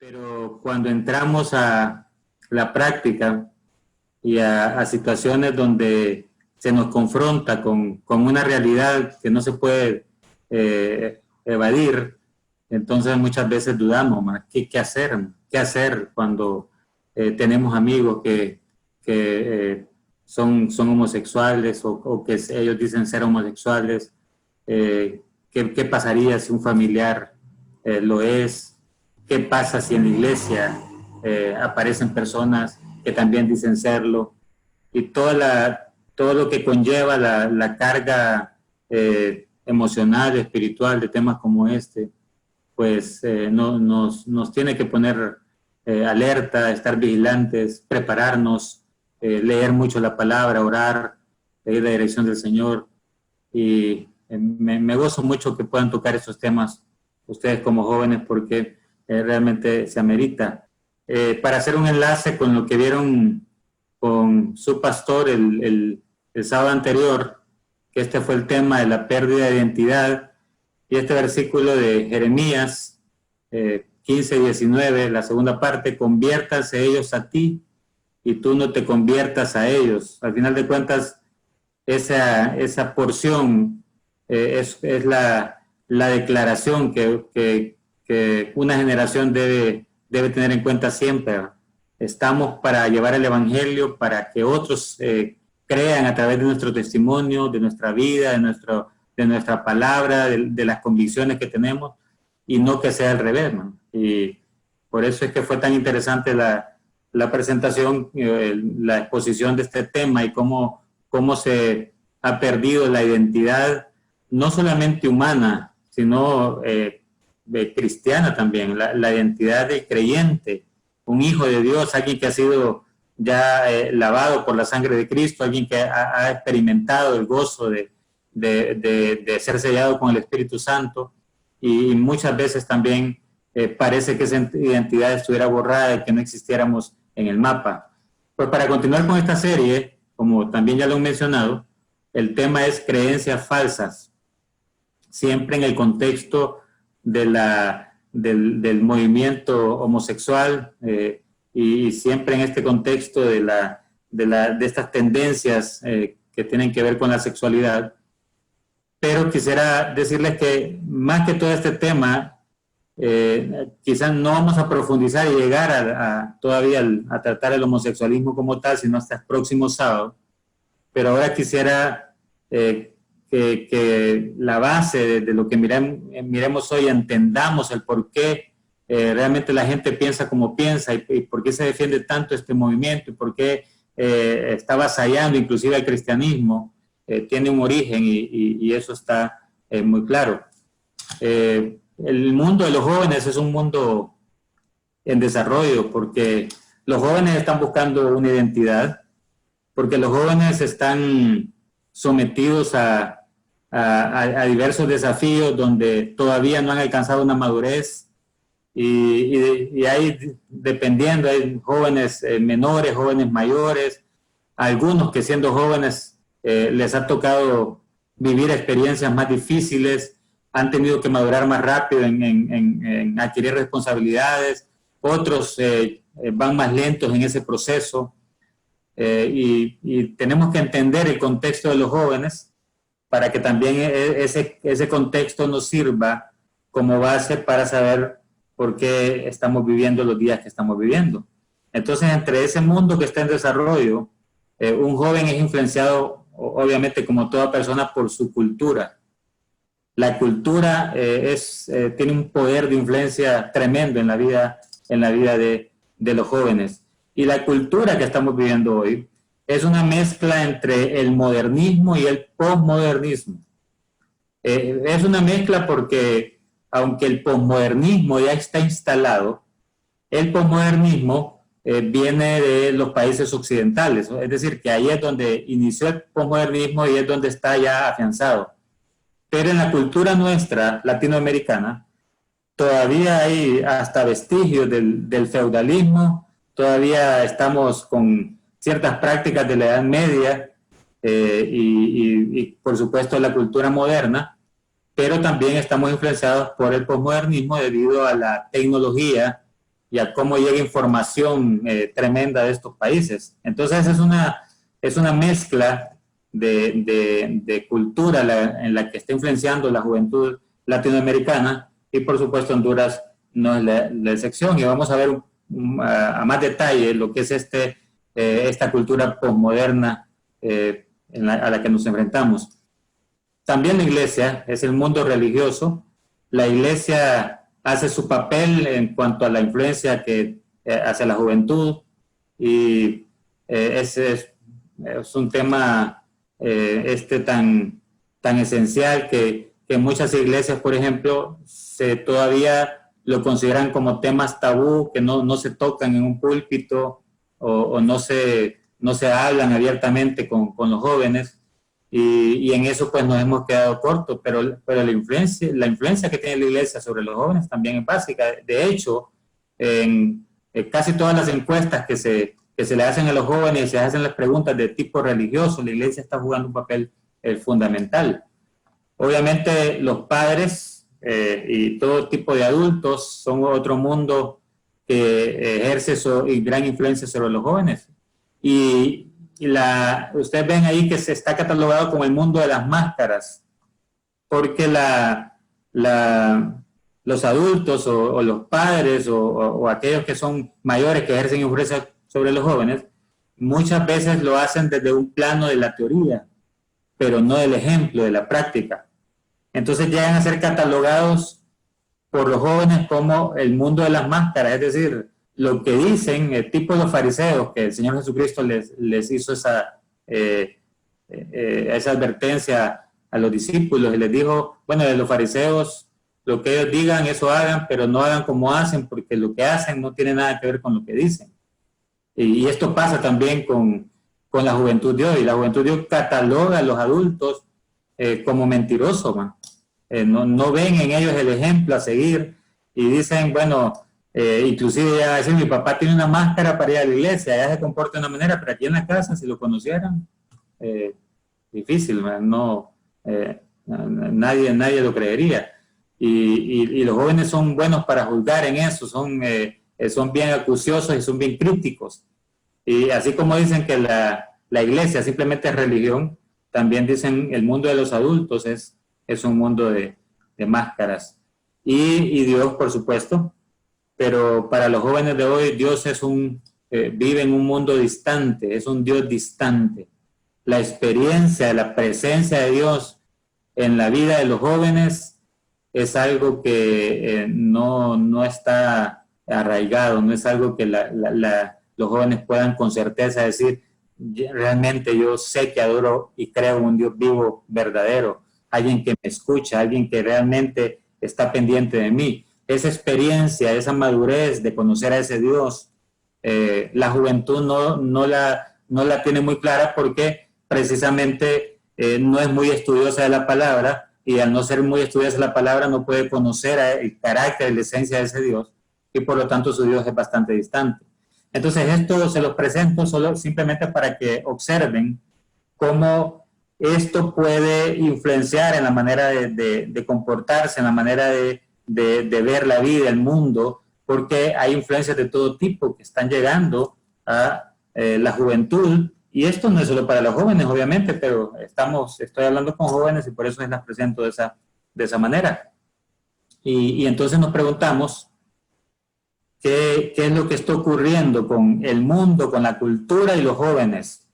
Pero cuando entramos a la práctica y a situaciones donde se nos confronta con una realidad que no se puede evadir, entonces muchas veces dudamos, ¿qué hacer? ¿Qué hacer cuando tenemos amigos que son homosexuales o que ellos dicen ser homosexuales? ¿Qué pasaría si un familiar lo es? ¿Qué pasa si en la iglesia aparecen personas que también dicen serlo? Y todo lo que conlleva la carga emocional, espiritual de temas como este, pues nos tiene que poner alerta, estar vigilantes, prepararnos, leer mucho la palabra, orar, pedir la dirección del Señor. Y me gozo mucho que puedan tocar esos temas ustedes como jóvenes, porque realmente se amerita. Para hacer un enlace con lo que vieron con su pastor el sábado anterior, que este fue el tema de la pérdida de identidad, y este versículo de Jeremías 15:19, la segunda parte: conviértanse ellos a ti y tú no te conviertas a ellos. Al final de cuentas, esa porción es la declaración que una generación debe tener en cuenta siempre. Estamos para llevar el evangelio, para que otros crean a través de nuestro testimonio, de nuestra vida, de nuestra palabra, de las convicciones que tenemos, y no que sea al revés, ¿no? Y por eso es que fue tan interesante la presentación, la exposición de este tema, y cómo se ha perdido la identidad, no solamente humana, sino cristiana también, la identidad de creyente, un hijo de Dios, alguien que ha sido ya lavado por la sangre de Cristo, alguien que ha experimentado el gozo de ser sellado con el Espíritu Santo, y muchas veces también parece que esa identidad estuviera borrada y que no existiéramos en el mapa. Pues para continuar con esta serie, como también ya lo he mencionado, el tema es creencias falsas, siempre en el contexto del movimiento homosexual, y siempre en este contexto de estas tendencias que tienen que ver con la sexualidad. Pero quisiera decirles que más que todo este tema, quizás no vamos a profundizar y llegar todavía a tratar el homosexualismo como tal, sino hasta el próximo sábado. Pero ahora quisiera que la base de lo que miremos hoy, entendamos el por qué realmente la gente piensa como piensa, y por qué se defiende tanto este movimiento, y por qué está avasallando inclusive al cristianismo. Tiene un origen, y eso está muy claro. El mundo de los jóvenes es un mundo en desarrollo, porque los jóvenes están buscando una identidad, porque los jóvenes están sometidos a diversos desafíos donde todavía no han alcanzado una madurez, y hay, dependiendo, hay jóvenes menores, jóvenes mayores, algunos que siendo jóvenes les ha tocado vivir experiencias más difíciles, han tenido que madurar más rápido en adquirir responsabilidades, otros van más lentos en ese proceso, y tenemos que entender el contexto de los jóvenes para que también ese contexto nos sirva como base para saber por qué estamos viviendo los días que estamos viviendo. Entonces, entre ese mundo que está en desarrollo, un joven es influenciado, obviamente, como toda persona, por su cultura. La cultura tiene un poder de influencia tremendo en la vida de los jóvenes. Y la cultura que estamos viviendo hoy es una mezcla entre el modernismo y el posmodernismo. Es una mezcla porque, aunque el posmodernismo ya está instalado, el posmodernismo viene de los países occidentales, es decir, que ahí es donde inició el posmodernismo y es donde está ya afianzado. Pero en la cultura nuestra, latinoamericana, todavía hay hasta vestigios del feudalismo, todavía estamos con ciertas prácticas de la Edad Media, y por supuesto la cultura moderna, pero también estamos influenciados por el posmodernismo debido a la tecnología y a cómo llega información tremenda de estos países. Entonces es una mezcla de cultura en la que está influenciando la juventud latinoamericana, y por supuesto Honduras no es la excepción, y vamos a ver a más detalle lo que es esta cultura posmoderna a la que nos enfrentamos. También la iglesia es el mundo religioso. La iglesia hace su papel en cuanto a la influencia hacia la juventud, y ese es un tema tan esencial que muchas iglesias, por ejemplo, todavía lo consideran como temas tabú, que no se tocan en un púlpito, o no se hablan abiertamente con los jóvenes, y en eso pues nos hemos quedado cortos, pero la influencia que tiene la iglesia sobre los jóvenes también es básica. De hecho, en casi todas las encuestas que se le hacen a los jóvenes y se hacen las preguntas de tipo religioso, la iglesia está jugando un papel fundamental. Obviamente los padres y todo tipo de adultos son otro mundo que ejerce gran influencia sobre los jóvenes. Y ustedes ven ahí que se está catalogado como el mundo de las máscaras, porque los adultos o los padres o aquellos que son mayores que ejercen influencia sobre los jóvenes, muchas veces lo hacen desde un plano de la teoría, pero no del ejemplo, de la práctica. Entonces llegan a ser catalogados por los jóvenes como el mundo de las máscaras, es decir, lo que dicen, tipo los fariseos, que el Señor Jesucristo les hizo esa advertencia a los discípulos, y les dijo, bueno, de los fariseos, lo que ellos digan, eso hagan, pero no hagan como hacen, porque lo que hacen no tiene nada que ver con lo que dicen. Y esto pasa también con la juventud de hoy. La juventud de hoy cataloga a los adultos como mentirosos, no ven en ellos el ejemplo a seguir, y dicen, bueno, inclusive ya decir, mi papá tiene una máscara para ir a la iglesia, ya se comporta de una manera, pero aquí en la casa, si lo conocieran, difícil, nadie lo creería. Y los jóvenes son buenos para juzgar en eso, son bien acuciosos y son bien críticos. Y así como dicen que la iglesia simplemente es religión, también dicen el mundo de los adultos es un mundo de máscaras. Y Dios, por supuesto, pero para los jóvenes de hoy, Dios vive en un mundo distante, es un Dios distante. La experiencia, la presencia de Dios en la vida de los jóvenes es algo que no está arraigado, no es algo que los jóvenes puedan con certeza decir, realmente yo sé que adoro y creo en un Dios vivo, verdadero, alguien que me escucha, alguien que realmente está pendiente de mí. Esa experiencia, esa madurez de conocer a ese Dios, la juventud no la tiene muy clara, porque precisamente no es muy estudiosa de la palabra, y al no ser muy estudiosa de la palabra no puede conocer el carácter y la esencia de ese Dios, y por lo tanto su Dios es bastante distante. Entonces esto se los presento simplemente para que observen cómo esto puede influenciar en la manera de comportarse, en la manera de ver la vida, el mundo, porque hay influencias de todo tipo que están llegando a la juventud, y esto no es solo para los jóvenes, obviamente, pero estoy hablando con jóvenes y por eso las presento de esa manera. Y entonces nos preguntamos, ¿qué es lo que está ocurriendo con el mundo, con la cultura y los jóvenes?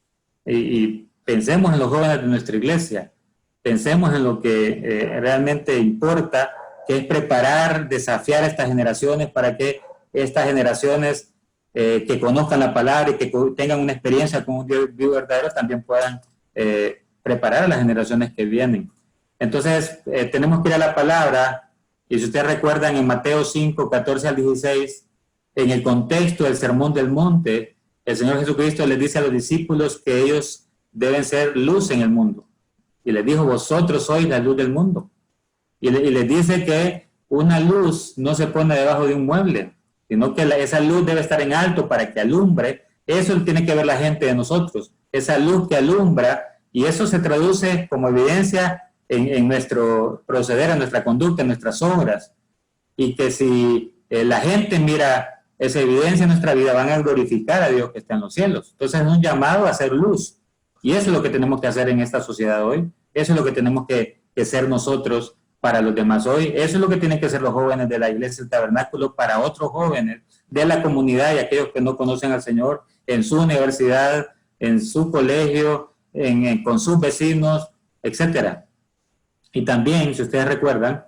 Y pensemos en los jóvenes de nuestra iglesia, pensemos en lo que realmente importa, que es preparar, desafiar a estas generaciones para que estas generaciones que conozcan la palabra y que tengan una experiencia con un Dios vivo verdadero también puedan preparar a las generaciones que vienen. Entonces, tenemos que ir a la palabra, y si ustedes recuerdan en Mateo 5, 14 al 16, en el contexto del Sermón del Monte, el Señor Jesucristo les dice a los discípulos que ellos deben ser luz en el mundo. Y les dijo, vosotros sois la luz del mundo. Y les dice que una luz no se pone debajo de un mueble, sino que esa luz debe estar en alto para que alumbre. Eso tiene que ver la gente de nosotros, esa luz que alumbra, y eso se traduce como evidencia en nuestro proceder, en nuestra conducta, en nuestras obras. Y que si la gente mira esa evidencia en nuestra vida van a glorificar a Dios que está en los cielos. Entonces es un llamado a hacer luz. Y eso es lo que tenemos que hacer en esta sociedad hoy. Eso es lo que tenemos que ser nosotros para los demás hoy. Eso es lo que tienen que ser los jóvenes de la iglesia del tabernáculo para otros jóvenes de la comunidad y aquellos que no conocen al Señor en su universidad, en su colegio, con sus vecinos, etc. Y también, si ustedes recuerdan,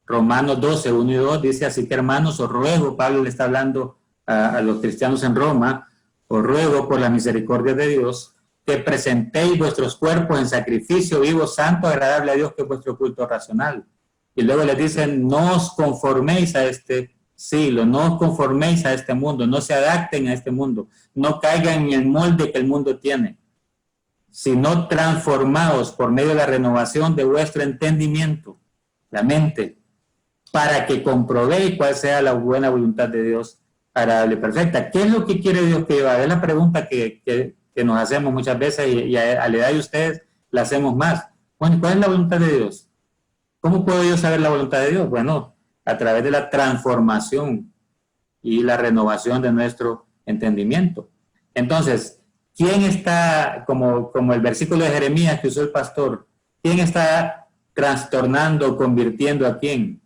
Romanos 12, 1 y 2 dice: así que hermanos, os ruego, Pablo le está hablando a los cristianos en Roma, os ruego por la misericordia de Dios, que presentéis vuestros cuerpos en sacrificio vivo, santo, agradable a Dios, que es vuestro culto racional. Y luego les dicen: no os conforméis a este siglo, no os conforméis a este mundo, no se adapten a este mundo, no caigan en el molde que el mundo tiene, sino transformaos por medio de la renovación de vuestro entendimiento, la mente, para que comprobéis cuál sea la buena voluntad de Dios, agradable y perfecta. ¿Qué es lo que quiere Dios que yo haga? Es la pregunta que nos hacemos muchas veces y a la edad de ustedes la hacemos más. Bueno, ¿cuál es la voluntad de Dios? ¿Cómo puedo yo saber la voluntad de Dios? Bueno, a través de la transformación y la renovación de nuestro entendimiento. Entonces, ¿quién está, como el versículo de Jeremías que usó el pastor, quién está trastornando, convirtiendo a quién?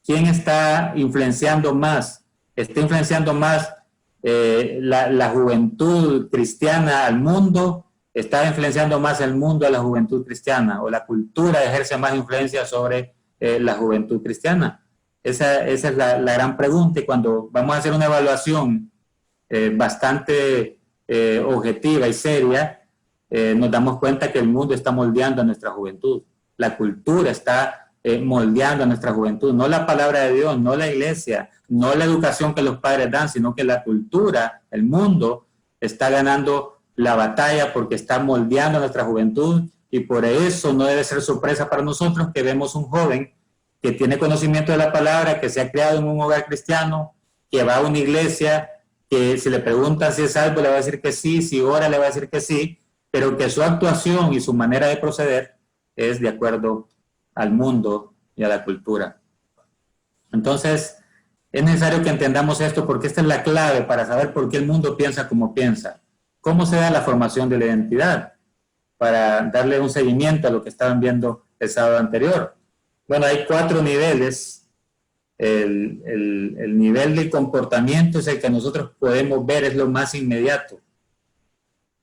¿Quién está influenciando más? ¿Está influenciando más la juventud cristiana al mundo? ¿Está influenciando más el mundo a la juventud cristiana? ¿O la cultura ejerce más influencia sobre la juventud cristiana? Esa es la gran pregunta, y cuando vamos a hacer una evaluación bastante objetiva y seria, nos damos cuenta que el mundo está moldeando a nuestra juventud. La cultura está moldeando a nuestra juventud, no la palabra de Dios, no la iglesia, no la educación que los padres dan, sino que la cultura, el mundo, está ganando la batalla porque está moldeando a nuestra juventud, y por eso no debe ser sorpresa para nosotros que vemos un joven que tiene conocimiento de la palabra, que se ha criado en un hogar cristiano, que va a una iglesia, que si le preguntan si es salvo le va a decir que sí, si ora le va a decir que sí, pero que su actuación y su manera de proceder es de acuerdo al mundo y a la cultura. Entonces, es necesario que entendamos esto, porque esta es la clave para saber por qué el mundo piensa como piensa. ¿Cómo se da la formación de la identidad? Para darle un seguimiento a lo que estaban viendo el sábado anterior. Bueno, hay 4 niveles. El nivel de comportamiento es el que nosotros podemos ver, es lo más inmediato.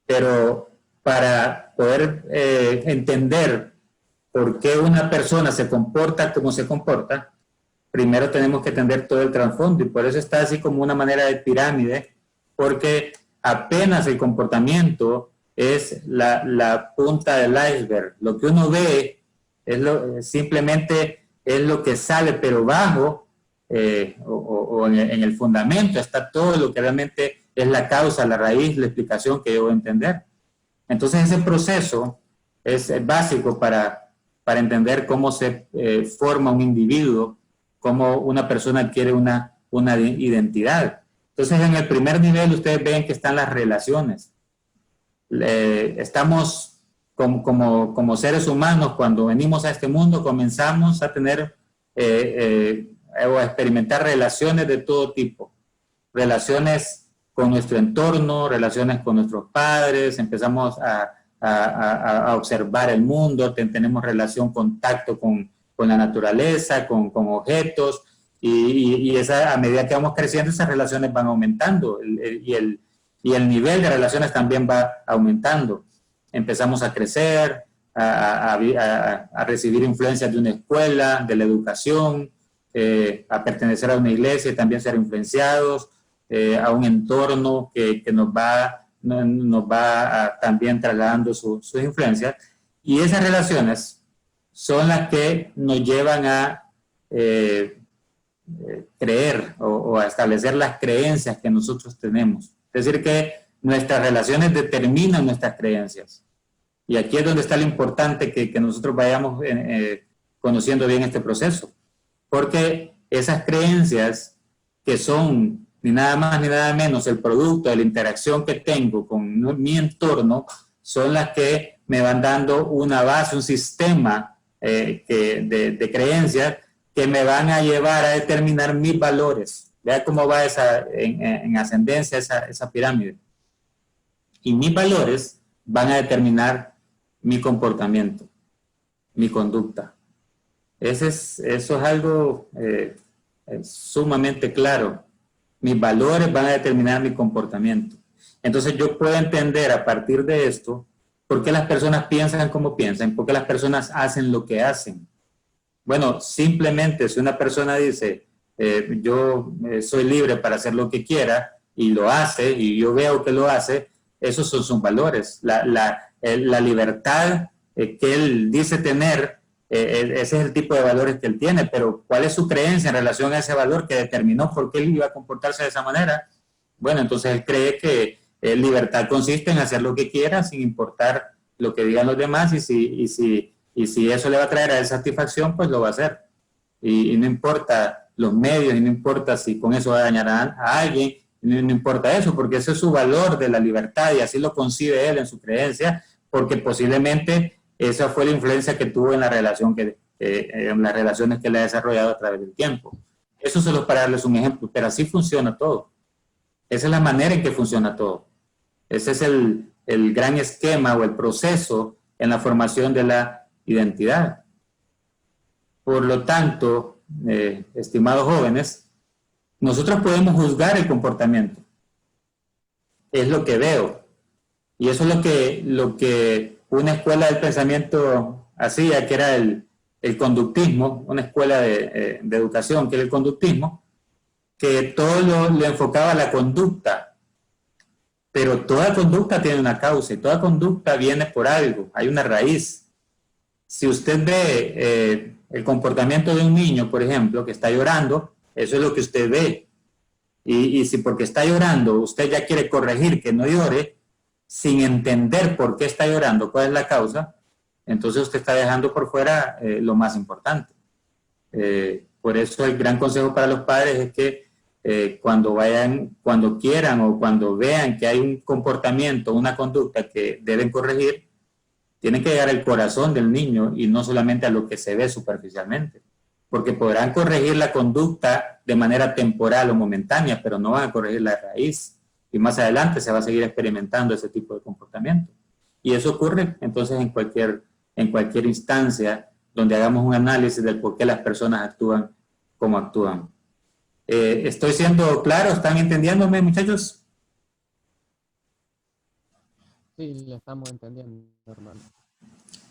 Pero para poder entender por qué una persona se comporta como se comporta, primero tenemos que entender todo el trasfondo, y por eso está así como una manera de pirámide, porque apenas el comportamiento es la punta del iceberg. Lo que uno ve simplemente es lo que sale, pero bajo o en el fundamento está todo lo que realmente es la causa, la raíz, la explicación que yo voy a entender. Entonces ese proceso es básico para entender cómo se forma un individuo, cómo una persona adquiere una identidad. Entonces, en el primer nivel ustedes ven que están las relaciones. Estamos como seres humanos, cuando venimos a este mundo, comenzamos a tener o a experimentar relaciones de todo tipo. Relaciones con nuestro entorno, relaciones con nuestros padres, empezamos a observar el mundo, tenemos relación, contacto con la naturaleza, con objetos, y a medida que vamos creciendo, esas relaciones van aumentando, y el nivel de relaciones también va aumentando. Empezamos a crecer, a recibir influencias de una escuela, de la educación, a pertenecer a una iglesia y también ser influenciados, a un entorno que nos va también trasladando sus influencias, y esas relaciones son las que nos llevan a creer o a establecer las creencias que nosotros tenemos. Es decir, que nuestras relaciones determinan nuestras creencias, y aquí es donde está lo importante que nosotros vayamos conociendo bien este proceso, porque esas creencias, que son ni nada más ni nada menos el producto de la interacción que tengo con mi entorno, son las que me van dando una base, un sistema de creencias que me van a llevar a determinar mis valores Vea cómo va en ascendencia esa pirámide. Y mis valores van a determinar mi comportamiento, mi conducta. Eso es algo sumamente claro. Mis valores van a determinar mi comportamiento. Entonces yo puedo entender a partir de esto por qué las personas piensan como piensan, por qué las personas hacen lo que hacen. Bueno, simplemente si una persona dice, yo soy libre para hacer lo que quiera y lo hace, y yo veo que lo hace, esos son sus valores. La libertad que él dice tener, ese es el tipo de valores que él tiene, pero ¿cuál es su creencia en relación a ese valor que determinó por qué él iba a comportarse de esa manera? Bueno, entonces él cree que libertad consiste en hacer lo que quiera sin importar lo que digan los demás, y si eso le va a traer a él satisfacción, pues lo va a hacer. Y no importa los medios, y no importa si con eso va a dañar a alguien, no importa eso, porque ese es su valor de la libertad y así lo concibe él en su creencia, porque posiblemente esa fue la influencia que tuvo en la relación en las relaciones que le ha desarrollado a través del tiempo. Eso solo es para darles un ejemplo, pero así funciona todo. Esa es la manera en que funciona todo. Ese es el gran esquema o el proceso en la formación de la identidad. Por lo tanto, estimados jóvenes, nosotros podemos juzgar el comportamiento. Es lo que veo. Y eso es lo que una escuela del pensamiento hacía, que era el conductismo, una escuela de educación, que era el conductismo, que todo lo enfocaba a la conducta. Pero toda conducta tiene una causa y toda conducta viene por algo, hay una raíz. Si usted ve el comportamiento de un niño, por ejemplo, que está llorando, eso es lo que usted ve. Y si porque está llorando usted ya quiere corregir que no llore, sin entender por qué está llorando, cuál es la causa, entonces usted está dejando por fuera lo más importante. Por eso el gran consejo para los padres es que cuando quieran o cuando vean que hay un comportamiento, una conducta que deben corregir, tienen que llegar al corazón del niño y no solamente a lo que se ve superficialmente, porque podrán corregir la conducta de manera temporal o momentánea, pero no van a corregir la raíz, y más adelante se va a seguir experimentando ese tipo de comportamiento. Y eso ocurre entonces en cualquier instancia donde hagamos un análisis del por qué las personas actúan como actúan. ¿Estoy siendo claro? ¿Están entendiéndome, muchachos? Sí, le estamos entendiendo, hermano.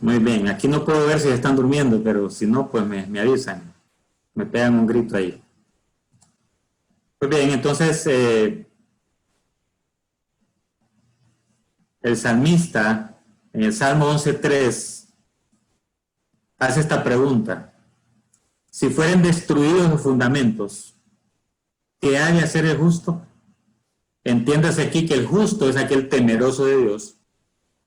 Muy bien, aquí no puedo ver si están durmiendo, pero si no, pues me avisan, me pegan un grito ahí. Muy bien, entonces el salmista en el Salmo 11.3 hace esta pregunta: si fueren destruidos los fundamentos, ¿qué ha de hacer el justo? Entiéndase aquí que el justo es aquel temeroso de Dios.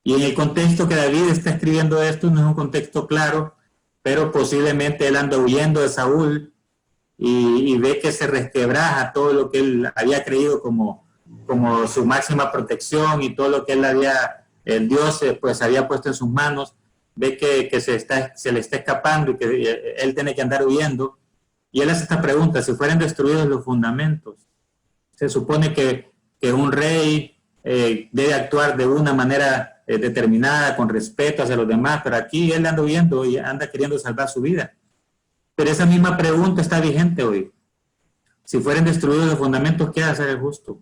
Y en el contexto que David está escribiendo esto, no es un contexto claro, pero posiblemente él anda huyendo de Saúl y ve que se resquebraja todo lo que él había creído como su máxima protección, y todo lo que el Dios pues había puesto en sus manos, ve que se le está escapando y que él tiene que andar huyendo. Y él hace esta pregunta: si fueran destruidos los fundamentos. Se supone que un rey debe actuar de una manera determinada, con respeto hacia los demás, pero aquí él anda huyendo y anda queriendo salvar su vida. Pero esa misma pregunta está vigente hoy. Si fueran destruidos los fundamentos, ¿qué hace el justo?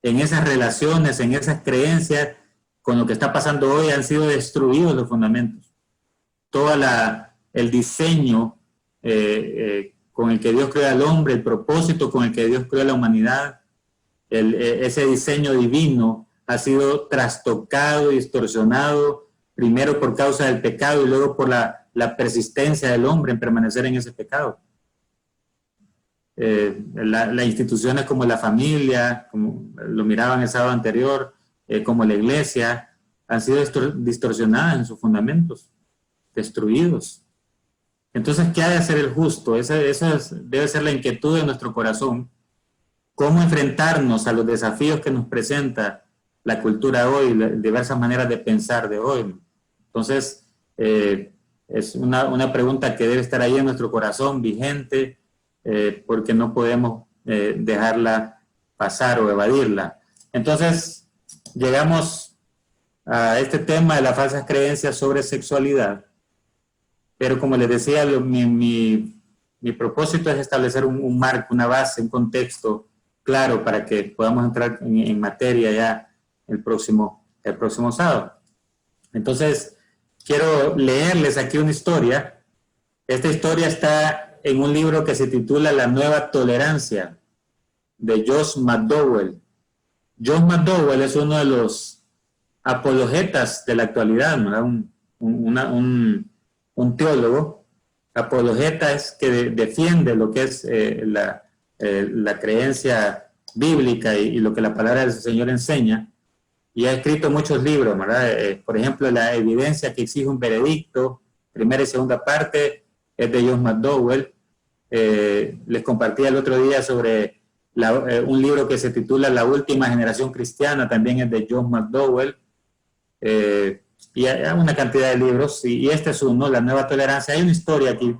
En esas relaciones, en esas creencias, con lo que está pasando hoy, han sido destruidos los fundamentos. Todo el diseño con el que Dios creó al hombre, el propósito con el que Dios creó a la humanidad, ese diseño divino ha sido trastocado y distorsionado, primero por causa del pecado y luego por la persistencia del hombre en permanecer en ese pecado. Las instituciones como la familia, como lo miraban el sábado anterior, como la iglesia, han sido distorsionadas en sus fundamentos, destruidos. Entonces, ¿qué ha de hacer el justo? Esa debe ser la inquietud de nuestro corazón. ¿Cómo enfrentarnos a los desafíos que nos presenta la cultura hoy, las diversas maneras de pensar de hoy? Entonces, es una pregunta que debe estar ahí en nuestro corazón, vigente, porque no podemos dejarla pasar o evadirla. Entonces, llegamos a este tema de las falsas creencias sobre sexualidad, pero como les decía, mi propósito es establecer un marco, una base, un contexto claro para que podamos entrar en materia ya el próximo sábado. Entonces, quiero leerles aquí una historia. Esta historia está en un libro que se titula La Nueva Tolerancia, de Josh McDowell. Josh McDowell es uno de los apologetas de la actualidad, ¿no? Un teólogo. Apologeta es que defiende lo que es la creencia bíblica y lo que la palabra del Señor enseña, y ha escrito muchos libros, ¿verdad? Por ejemplo, La evidencia que exige un veredicto, primera y segunda parte, es de Josh McDowell. Les compartí el otro día sobre un libro que se titula La última generación cristiana, también es de Josh McDowell, y hay una cantidad de libros, y este es uno, La Nueva Tolerancia. Hay una historia aquí,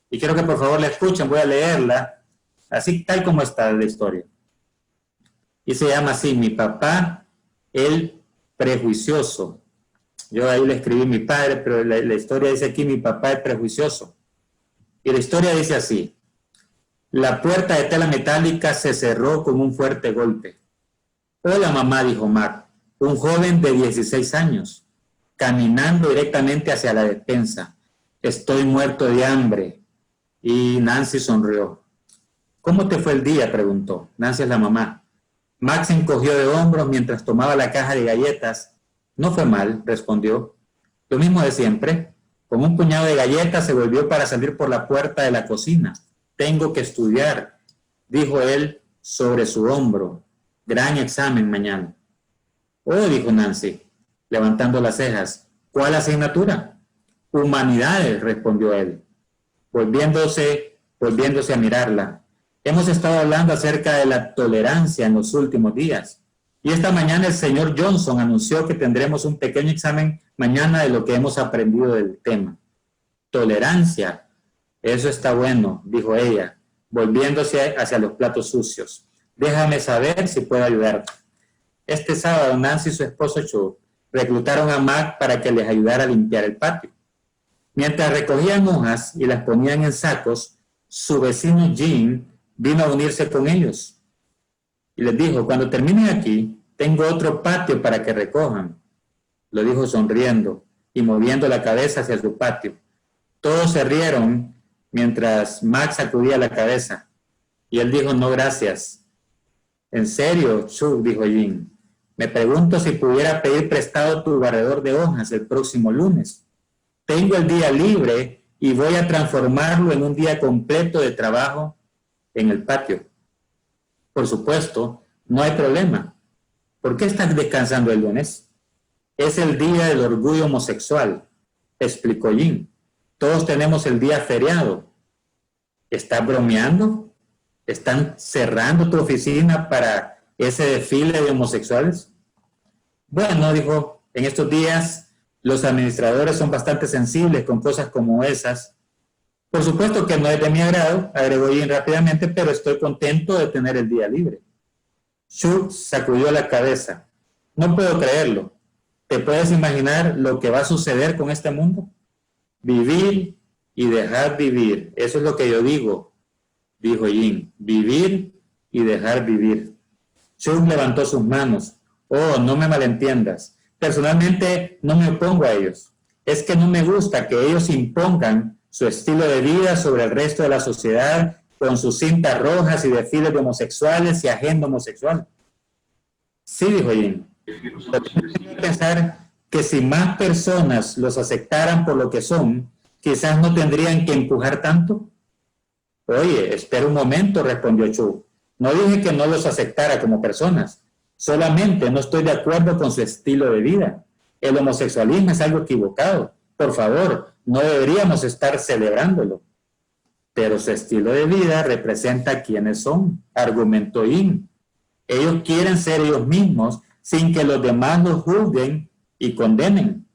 y quiero que por favor la escuchen, voy a leerla, así tal como está la historia. Y se llama así: Mi papá, el prejuicioso. Yo ahí le escribí mi padre, pero la historia dice aquí: Mi papá, el prejuicioso. Y la historia dice así: La puerta de tela metálica se cerró con un fuerte golpe. Hola, mamá, dijo Mac, un joven de 16 años, caminando directamente hacia la despensa. Estoy muerto de hambre. Y Nancy sonrió. ¿Cómo te fue el día?, preguntó. Nancy es la mamá. Max se encogió de hombros mientras tomaba la caja de galletas. No fue mal, respondió. Lo mismo de siempre. Con un puñado de galletas se volvió para salir por la puerta de la cocina. Tengo que estudiar, dijo él sobre su hombro. Gran examen mañana. Oh, dijo Nancy, levantando las cejas. ¿Cuál asignatura? Humanidades, respondió él, volviéndose a mirarla. Hemos estado hablando acerca de la tolerancia en los últimos días. Y esta mañana el señor Johnson anunció que tendremos un pequeño examen mañana de lo que hemos aprendido del tema. Tolerancia. Eso está bueno, dijo ella, volviéndose hacia los platos sucios. Déjame saber si puedo ayudarte. Este sábado, Nancy y su esposo Chuck reclutaron a Mac para que les ayudara a limpiar el patio. Mientras recogían hojas y las ponían en sacos, su vecino Jim vino a unirse con ellos. Y les dijo: cuando terminen aquí, tengo otro patio para que recojan. Lo dijo sonriendo y moviendo la cabeza hacia su patio. Todos se rieron mientras Max sacudía la cabeza. Y él dijo: no, gracias. ¿En serio, Chuck?, dijo Jim. Me pregunto si pudiera pedir prestado tu barredor de hojas el próximo lunes. Tengo el día libre y voy a transformarlo en un día completo de trabajo en el patio. Por supuesto, no hay problema. ¿Por qué estás descansando el lunes? Es el día del orgullo homosexual, explicó Jim. Todos tenemos el día feriado. ¿Estás bromeando? ¿Están cerrando tu oficina para ese desfile de homosexuales? Bueno, dijo, en estos días los administradores son bastante sensibles con cosas como esas. Por supuesto que no es de mi agrado, agregó Jim rápidamente, pero estoy contento de tener el día libre. Chuck sacudió la cabeza. No puedo creerlo. ¿Te puedes imaginar lo que va a suceder con este mundo? Vivir y dejar vivir. Eso es lo que yo digo, dijo Jim. Vivir y dejar vivir. Chuck levantó sus manos. Oh, no me malentiendas. Personalmente no me opongo a ellos. Es que no me gusta que ellos impongan su estilo de vida sobre el resto de la sociedad con sus cintas rojas y desfiles de homosexuales y agenda homosexual. Sí, dijo Jim. Pero tengo que pensar que si más personas los aceptaran por lo que son, quizás no tendrían que empujar tanto. Oye, espera un momento, respondió Chuck. No dije que no los aceptara como personas. Solamente no estoy de acuerdo con su estilo de vida. El homosexualismo es algo equivocado. Por favor, no deberíamos estar celebrándolo. Pero su estilo de vida representa quiénes son, argumentó Jim. Ellos quieren ser ellos mismos sin que los demás los juzguen y condenen.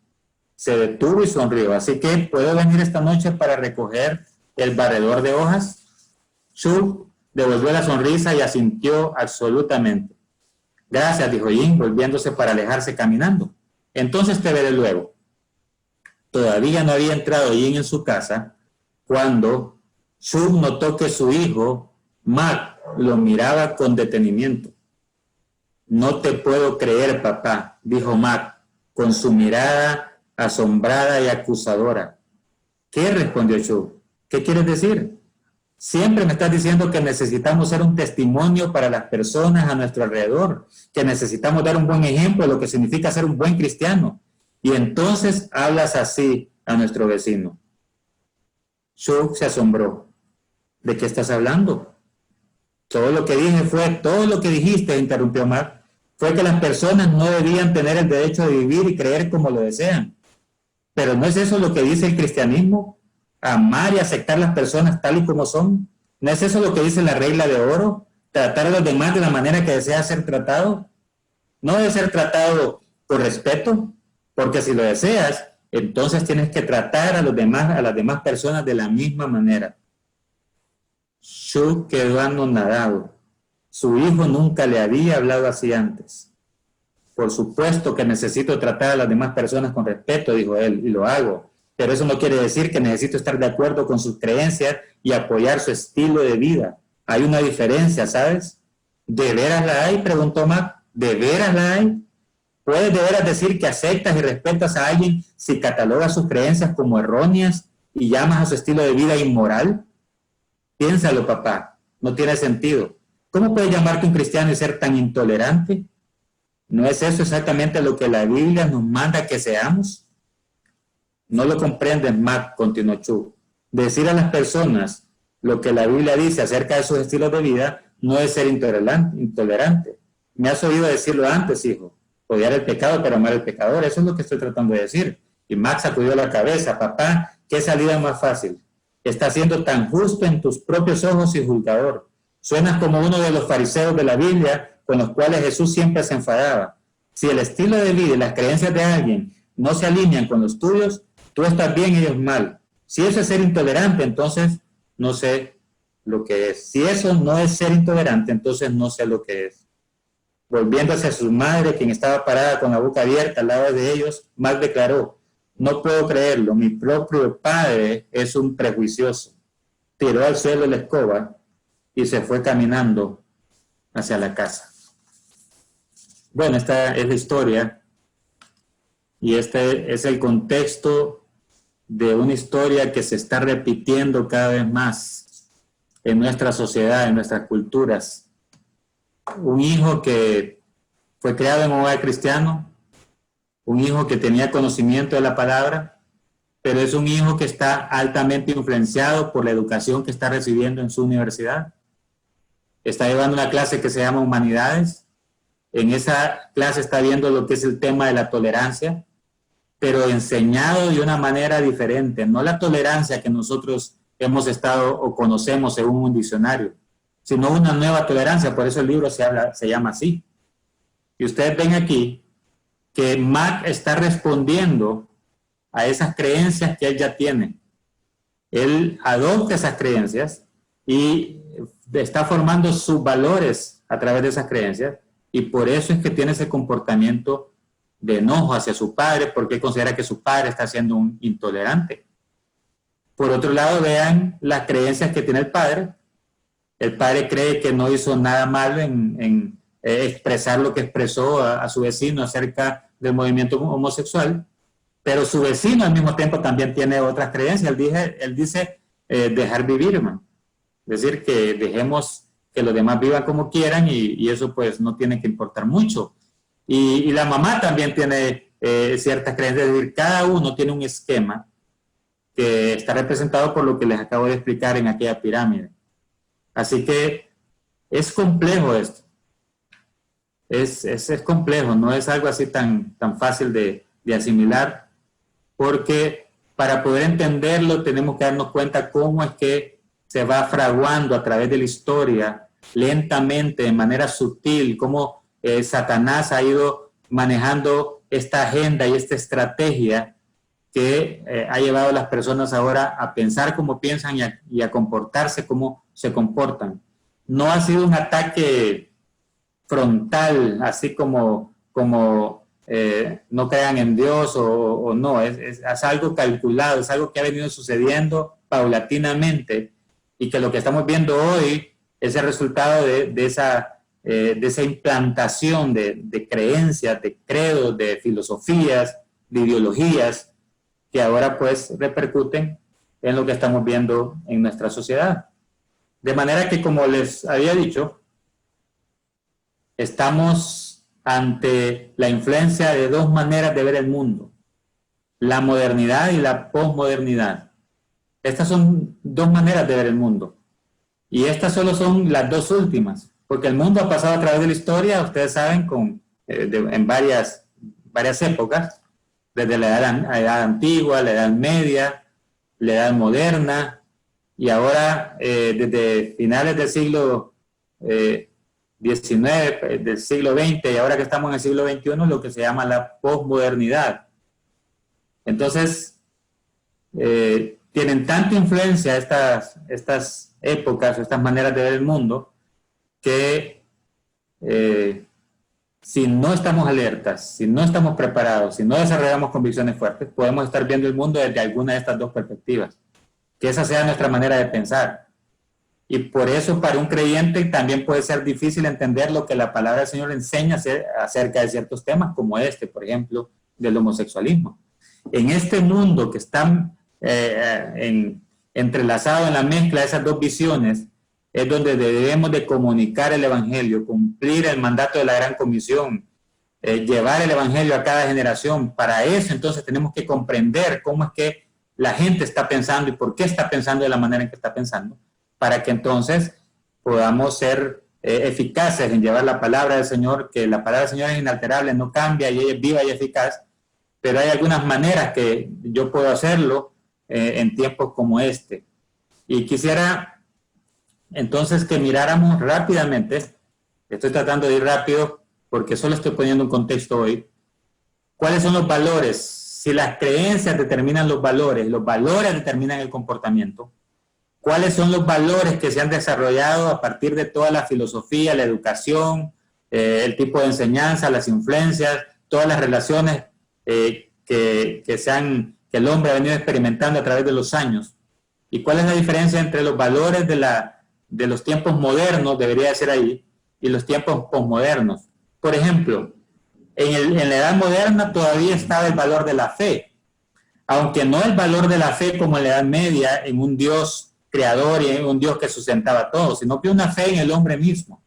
Se detuvo y sonrió. Así que, ¿puedo venir esta noche para recoger el barredor de hojas? Chuck Devolvió la sonrisa y asintió absolutamente. Gracias, dijo Yin, volviéndose para alejarse caminando. Entonces te veré luego. Todavía no había entrado Yin en su casa cuando Shub notó que su hijo, Mac, lo miraba con detenimiento. No te puedo creer, papá, dijo Mac, con su mirada asombrada y acusadora. ¿Qué? Respondió Shub. ¿Qué quieres decir? Siempre me estás diciendo que necesitamos ser un testimonio para las personas a nuestro alrededor, que necesitamos dar un buen ejemplo de lo que significa ser un buen cristiano. Y entonces hablas así a nuestro vecino. Shub se asombró. ¿De qué estás hablando? Todo lo que dijiste, interrumpió Mac, fue que las personas no debían tener el derecho de vivir y creer como lo desean. Pero ¿no es eso lo que dice el cristianismo? Amar y aceptar las personas tal y como son. ¿No es eso lo que dice la regla de oro? Tratar a los demás de la manera que desea ser tratado. No debe ser tratado con respeto, porque si lo deseas, entonces tienes que tratar a las demás personas de la misma manera. Shub quedó anonadado. Su hijo nunca le había hablado así antes. Por supuesto que necesito tratar a las demás personas con respeto, dijo él, y lo hago. Pero eso no quiere decir que necesito estar de acuerdo con sus creencias y apoyar su estilo de vida. Hay una diferencia, ¿sabes? ¿De veras la hay?, preguntó Mac. ¿De veras la hay? ¿Puedes de veras decir que aceptas y respetas a alguien si catalogas sus creencias como erróneas y llamas a su estilo de vida inmoral? Piénsalo, papá. No tiene sentido. ¿Cómo puedes llamarte un cristiano y ser tan intolerante? ¿No es eso exactamente lo que la Biblia nos manda que seamos? No lo comprendes, Mac, continuó Shub. Decir a las personas lo que la Biblia dice acerca de sus estilos de vida no es ser intolerante. Me has oído decirlo antes, hijo. Odiar el pecado pero amar al pecador. Eso es lo que estoy tratando de decir. Y Mac sacudió la cabeza. Papá, ¿qué salida más fácil? Estás siendo tan justo en tus propios ojos y juzgador. Suenas como uno de los fariseos de la Biblia con los cuales Jesús siempre se enfadaba. Si el estilo de vida y las creencias de alguien no se alinean con los tuyos, tú estás bien y ellos mal. Si eso es ser intolerante, entonces no sé lo que es. Si eso no es ser intolerante, entonces no sé lo que es. Volviéndose a su madre, quien estaba parada con la boca abierta al lado de ellos, Mac declaró: no puedo creerlo, mi propio padre es un prejuicioso. Tiró al suelo la escoba y se fue caminando hacia la casa. Bueno, esta es la historia y este es el contexto de una historia que se está repitiendo cada vez más en nuestra sociedad, en nuestras culturas. Un hijo que fue criado en un hogar cristiano, un hijo que tenía conocimiento de la palabra, pero es un hijo que está altamente influenciado por la educación que está recibiendo en su universidad. Está llevando una clase que se llama Humanidades. En esa clase está viendo lo que es el tema de la tolerancia, pero enseñado de una manera diferente. No la tolerancia que nosotros hemos estado o conocemos según un diccionario, sino una nueva tolerancia. Por eso el libro se llama así. Y ustedes ven aquí que Mac está respondiendo a esas creencias que él ya tiene. Él adopta esas creencias y está formando sus valores a través de esas creencias, y por eso es que tiene ese comportamiento de enojo hacia su padre, porque considera que su padre está siendo un intolerante. Por otro lado, vean las creencias que tiene el padre. El padre cree que no hizo nada malo en expresar lo que expresó a su vecino acerca del movimiento homosexual, pero su vecino al mismo tiempo también tiene otras creencias. Él dice dejar vivir, hermano. Es decir, que dejemos que los demás vivan como quieran y eso pues no tiene que importar mucho. Y la mamá también tiene ciertas creencias, es decir, cada uno tiene un esquema que está representado por lo que les acabo de explicar en aquella pirámide. Así que es complejo esto. Es complejo, no es algo así tan fácil de asimilar, porque para poder entenderlo tenemos que darnos cuenta cómo es que se va fraguando a través de la historia, lentamente, de manera sutil, cómo Satanás ha ido manejando esta agenda y esta estrategia que ha llevado a las personas ahora a pensar como piensan y a comportarse como se comportan. no ha sido un ataque frontal, así como no crean en Dios o no, es algo calculado, es algo que ha venido sucediendo paulatinamente y que lo que estamos viendo hoy es el resultado de esa implantación de creencias, de credos, de filosofías, de ideologías que ahora pues repercuten en lo que estamos viendo en nuestra sociedad. De manera que, como les había dicho, estamos ante la influencia de dos maneras de ver el mundo, la modernidad y la posmodernidad. Estas son dos maneras de ver el mundo. Y estas solo son las dos últimas, porque el mundo ha pasado a través de la historia, ustedes saben, en varias épocas, desde la edad antigua, la edad media, la edad moderna, y ahora desde finales del siglo XIX, del siglo XX, y ahora que estamos en el siglo XXI, lo que se llama la posmodernidad. Entonces, tienen tanta influencia estas épocas, estas maneras de ver el mundo, que si no estamos alertas, si no estamos preparados, si no desarrollamos convicciones fuertes, podemos estar viendo el mundo desde alguna de estas dos perspectivas. Que esa sea nuestra manera de pensar. Y por eso para un creyente también puede ser difícil entender lo que la palabra del Señor enseña acerca de ciertos temas, como este, por ejemplo, del homosexualismo. En este mundo que está entrelazado en la mezcla de esas dos visiones, es donde debemos de comunicar el Evangelio, cumplir el mandato de la Gran Comisión, llevar el Evangelio a cada generación. Para eso entonces tenemos que comprender cómo es que la gente está pensando y por qué está pensando de la manera en que está pensando, para que entonces podamos ser eficaces en llevar la palabra del Señor, que la palabra del Señor es inalterable, no cambia y ella es viva y eficaz, pero hay algunas maneras que yo puedo hacerlo en tiempos como este. Y quisiera entonces que miráramos rápidamente, estoy tratando de ir rápido porque solo estoy poniendo un contexto hoy, cuáles son los valores. Si las creencias determinan los valores determinan el comportamiento, ¿cuáles son los valores que se han desarrollado a partir de toda la filosofía, la educación, el tipo de enseñanza, las influencias, todas las relaciones que el hombre ha venido experimentando a través de los años? ¿Y cuál es la diferencia entre los valores de los tiempos modernos, debería ser ahí, y los tiempos posmodernos? Por ejemplo, en la edad moderna todavía estaba el valor de la fe, aunque no el valor de la fe como en la Edad Media, en un Dios creador y en un Dios que sustentaba todo, sino que una fe en el hombre mismo,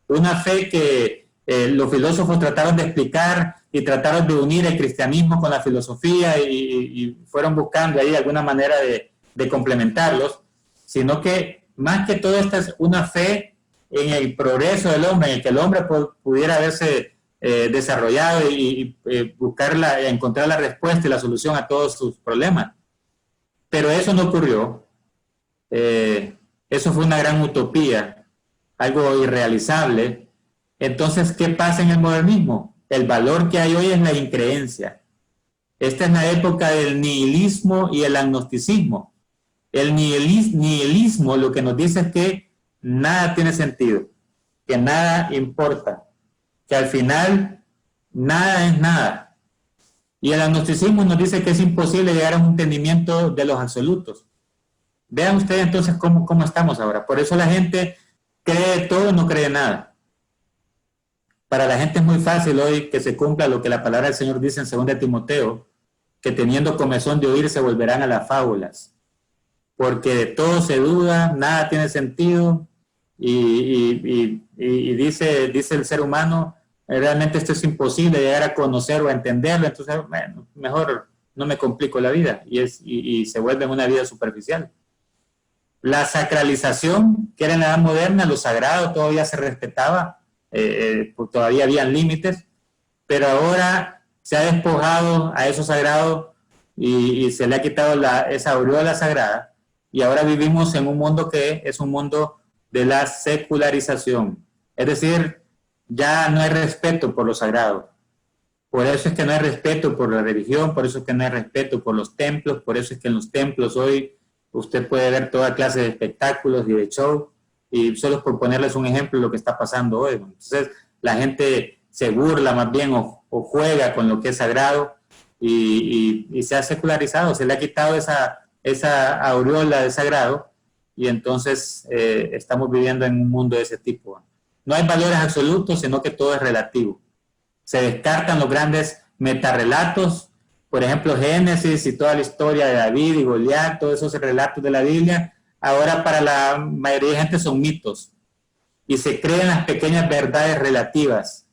una fe que los filósofos trataron de explicar y trataron de unir el cristianismo con la filosofía y fueron buscando ahí alguna manera de complementarlos, sino que más que todo esta es una fe en el progreso del hombre, en el que el hombre pudiera haberse desarrollado y encontrar la respuesta y la solución a todos sus problemas. Pero eso no ocurrió. Eso fue una gran utopía, algo irrealizable. Entonces, ¿qué pasa en el modernismo? El valor que hay hoy es la increencia. Esta es la época del nihilismo y el agnosticismo. El nihilismo lo que nos dice es que nada tiene sentido, que nada importa, que al final nada es nada. Y el agnosticismo nos dice que es imposible llegar a un entendimiento de los absolutos. Vean ustedes entonces cómo estamos ahora. Por eso la gente cree todo y no cree nada. Para la gente es muy fácil hoy que se cumpla lo que la palabra del Señor dice en 2 Timoteo, que teniendo comezón de oír se volverán a las fábulas. Porque de todo se duda, nada tiene sentido, y dice el ser humano, realmente esto es imposible llegar a conocer o a entenderlo, entonces bueno, mejor no me complico la vida, y se vuelve una vida superficial. La sacralización, que era en la edad moderna, lo sagrado todavía se respetaba, todavía habían límites, pero ahora se ha despojado a eso sagrado y se le ha quitado esa aureola sagrada, y ahora vivimos en un mundo que es un mundo de la secularización, es decir, ya no hay respeto por lo sagrado. Por eso es que no hay respeto por la religión, por eso es que no hay respeto por los templos, por eso es que en los templos hoy usted puede ver toda clase de espectáculos y de show, y solo por ponerles un ejemplo de lo que está pasando hoy. Entonces, la gente se burla más bien o juega con lo que es sagrado y se ha secularizado, se le ha quitado esa aureola de sagrado y entonces estamos viviendo en un mundo de ese tipo. No hay valores absolutos, sino que todo es relativo. Se descartan los grandes metarrelatos, por ejemplo, Génesis y toda la historia de David y Goliat, todos esos relatos de la Biblia, ahora para la mayoría de gente son mitos y se creen las pequeñas verdades relativas.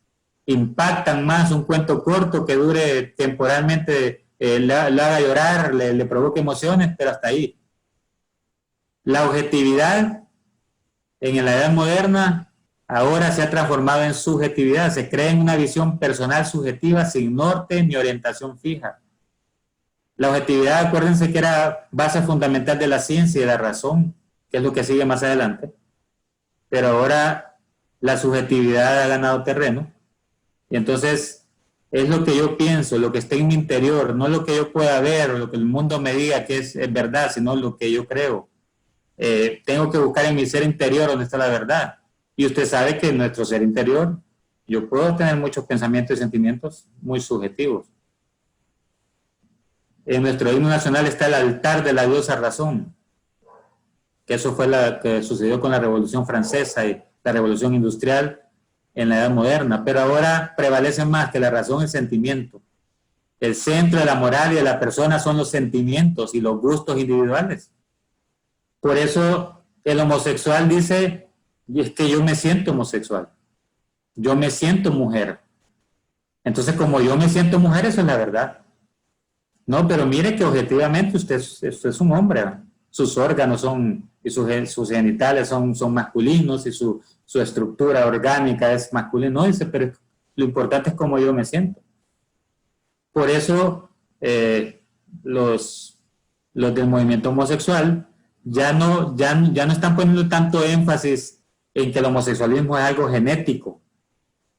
Impactan más un cuento corto que dure temporalmente, le haga llorar, le provoque emociones, pero hasta ahí. La objetividad en la edad moderna ahora se ha transformado en subjetividad, se cree en una visión personal subjetiva sin norte ni orientación fija. La objetividad, acuérdense que era base fundamental de la ciencia y de la razón, que es lo que sigue más adelante, pero ahora la subjetividad ha ganado terreno y entonces es lo que yo pienso, lo que está en mi interior, no lo que yo pueda ver o lo que el mundo me diga que es verdad, sino lo que yo creo. Tengo que buscar en mi ser interior donde está la verdad. Y usted sabe que en nuestro ser interior yo puedo tener muchos pensamientos y sentimientos muy subjetivos. En nuestro himno nacional está el altar de la diosa razón, que eso fue lo que sucedió con la Revolución Francesa y la Revolución Industrial en la Edad Moderna, pero ahora prevalece más que la razón el sentimiento. El centro de la moral y de la persona son los sentimientos y los gustos individuales. Por eso el homosexual dice, y es que yo me siento homosexual, yo me siento mujer. Entonces, como yo me siento mujer, eso es la verdad. No, pero mire que objetivamente usted es un hombre, ¿no? Sus órganos son, y sus genitales son masculinos y su estructura orgánica es masculina. No, dice, pero lo importante es cómo yo me siento. Por eso los del movimiento homosexual ya no están poniendo tanto énfasis en que el homosexualismo es algo genético,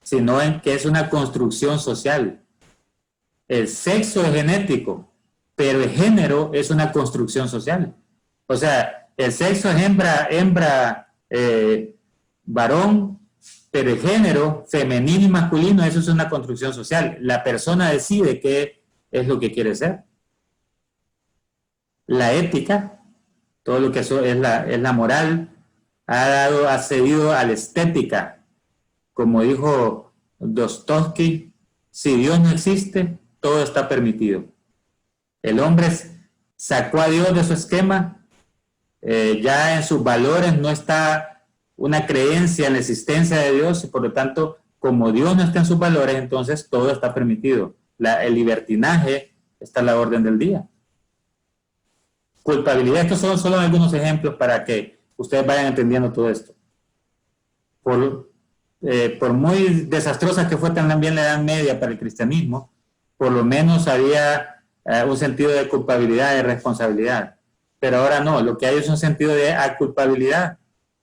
sino en que es una construcción social. El sexo es genético, pero el género es una construcción social. O sea, el sexo es hembra, varón, pero el género femenino y masculino, eso es una construcción social. La persona decide qué es lo que quiere ser. La ética, todo lo que es la moral, ha cedido a la estética. Como dijo Dostoevsky, si Dios no existe, todo está permitido. El hombre sacó a Dios de su esquema, ya en sus valores no está una creencia en la existencia de Dios y por lo tanto, como Dios no está en sus valores, entonces todo está permitido. El libertinaje está a la orden del día. Culpabilidad, estos son solo algunos ejemplos para que ustedes vayan entendiendo todo esto. Por muy desastrosa que fue también la Edad Media para el cristianismo, por lo menos había un sentido de culpabilidad y de responsabilidad. Pero ahora no, lo que hay es un sentido de culpabilidad.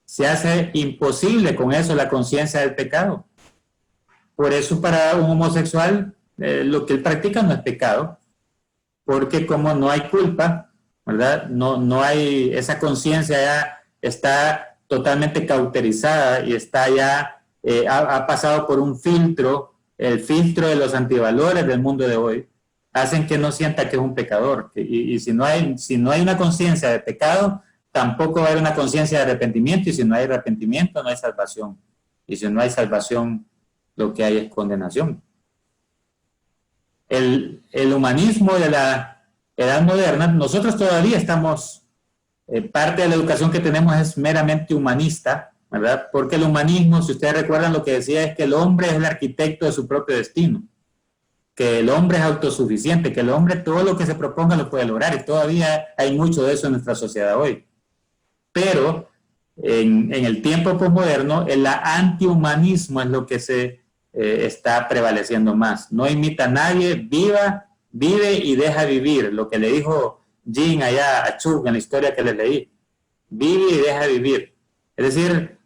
Se hace imposible con eso la conciencia del pecado. Por eso para un homosexual lo que él practica no es pecado, porque como no hay culpa, ¿verdad? No hay, esa conciencia ya está totalmente cauterizada y está ya, ha pasado por un filtro, el filtro de los antivalores del mundo de hoy, hacen que no sienta que es un pecador. Y si no hay una conciencia de pecado, tampoco va a haber una conciencia de arrepentimiento, y si no hay arrepentimiento, no hay salvación. Y si no hay salvación, lo que hay es condenación. El humanismo de la edad moderna, nosotros todavía estamos, parte de la educación que tenemos es meramente humanista, ¿verdad? Porque el humanismo, si ustedes recuerdan, lo que decía es que el hombre es el arquitecto de su propio destino, que el hombre es autosuficiente, que el hombre todo lo que se proponga lo puede lograr, y todavía hay mucho de eso en nuestra sociedad hoy. Pero en el tiempo posmoderno, el antihumanismo es lo que está prevaleciendo más. No imita a nadie, vive y deja vivir, lo que le dijo Jin allá a Chuk en la historia que les leí. Vive y deja vivir. Es decir,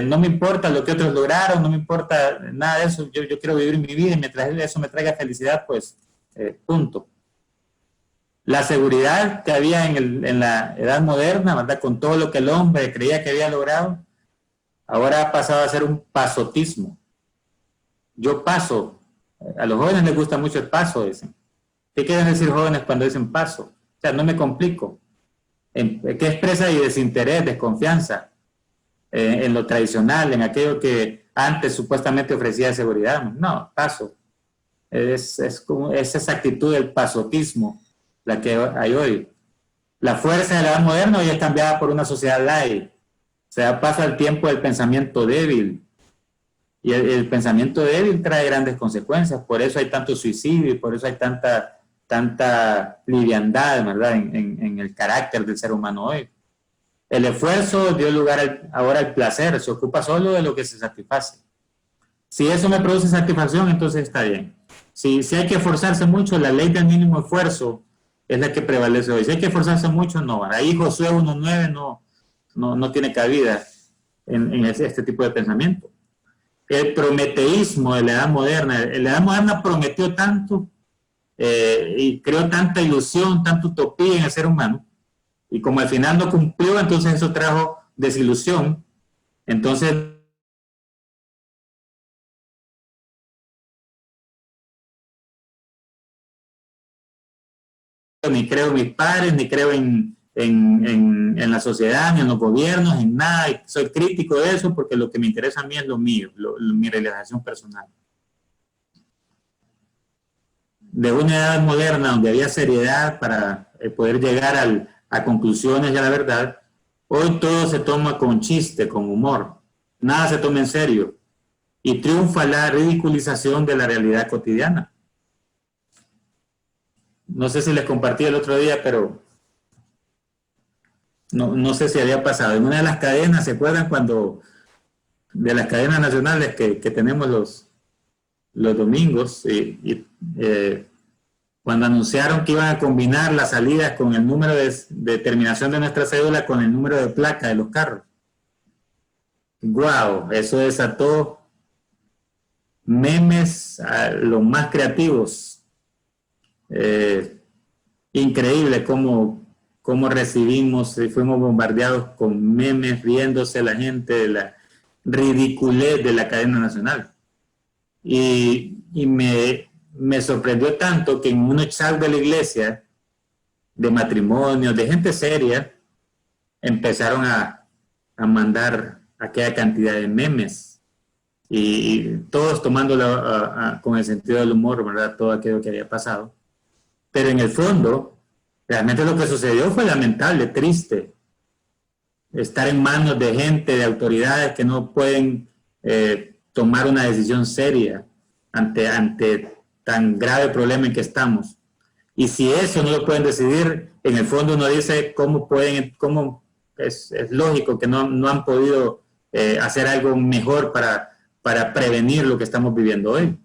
no me importa lo que otros lograron, no me importa nada de eso, yo quiero vivir mi vida y mientras eso me traiga felicidad, pues punto. La seguridad que había en la edad moderna, ¿verdad? Con todo lo que el hombre creía que había logrado, ahora ha pasado a ser un pasotismo. Yo paso. A los jóvenes les gusta mucho el paso, dicen. ¿Qué quieren decir jóvenes cuando dicen paso? O sea, no me complico. ¿Qué expresa y desinterés, desconfianza en lo tradicional, en aquello que antes supuestamente ofrecía seguridad? No, paso. Es esa actitud del pasotismo la que hay hoy. La fuerza de la edad moderna hoy es cambiada por una sociedad light. Se da paso al tiempo del pensamiento débil. Y el pensamiento débil trae grandes consecuencias. Por eso hay tanto suicidio y por eso hay tanta liviandad, ¿verdad?, en el carácter del ser humano hoy. El esfuerzo dio lugar ahora al placer. Se ocupa solo de lo que se satisface. Si eso me produce satisfacción, entonces está bien. Si hay que esforzarse mucho, la ley del mínimo esfuerzo es la que prevalece hoy. Si hay que esforzarse mucho, no. Ahí Josué 1.9 no tiene cabida en este tipo de pensamiento. El prometeísmo de la edad moderna. La edad moderna prometió tanto y creó tanta ilusión, tanta utopía en el ser humano. Y como al final no cumplió, entonces eso trajo desilusión. Entonces, ni creo en mis padres, ni creo en la sociedad, ni en los gobiernos, en nada. Y soy crítico de eso porque lo que me interesa a mí es lo mío, mi realización personal. De una edad moderna donde había seriedad para poder llegar a conclusiones y a la verdad, hoy todo se toma con chiste, con humor. Nada se toma en serio. Y triunfa la ridiculización de la realidad cotidiana. No sé si les compartí el otro día, pero no sé si había pasado. En una de las cadenas, ¿se acuerdan cuando de las cadenas nacionales que tenemos los domingos? Cuando anunciaron que iban a combinar las salidas con el número de terminación de nuestra cédula con el número de placa de los carros. ¡Guau! Eso desató memes a los más creativos. Increíble cómo recibimos y fuimos bombardeados con memes, riéndose la gente de la ridiculez de la cadena nacional. Y me sorprendió tanto que en un chat de la iglesia, de matrimonios, de gente seria, empezaron a mandar aquella cantidad de memes y todos tomándolo con el sentido del humor, ¿verdad? Todo aquello que había pasado. Pero en el fondo, realmente lo que sucedió fue lamentable, triste. Estar en manos de gente, de autoridades que no pueden tomar una decisión seria ante tan grave problema en que estamos. Y si eso no lo pueden decidir, en el fondo uno dice cómo es lógico que no han podido hacer algo mejor para prevenir lo que estamos viviendo hoy.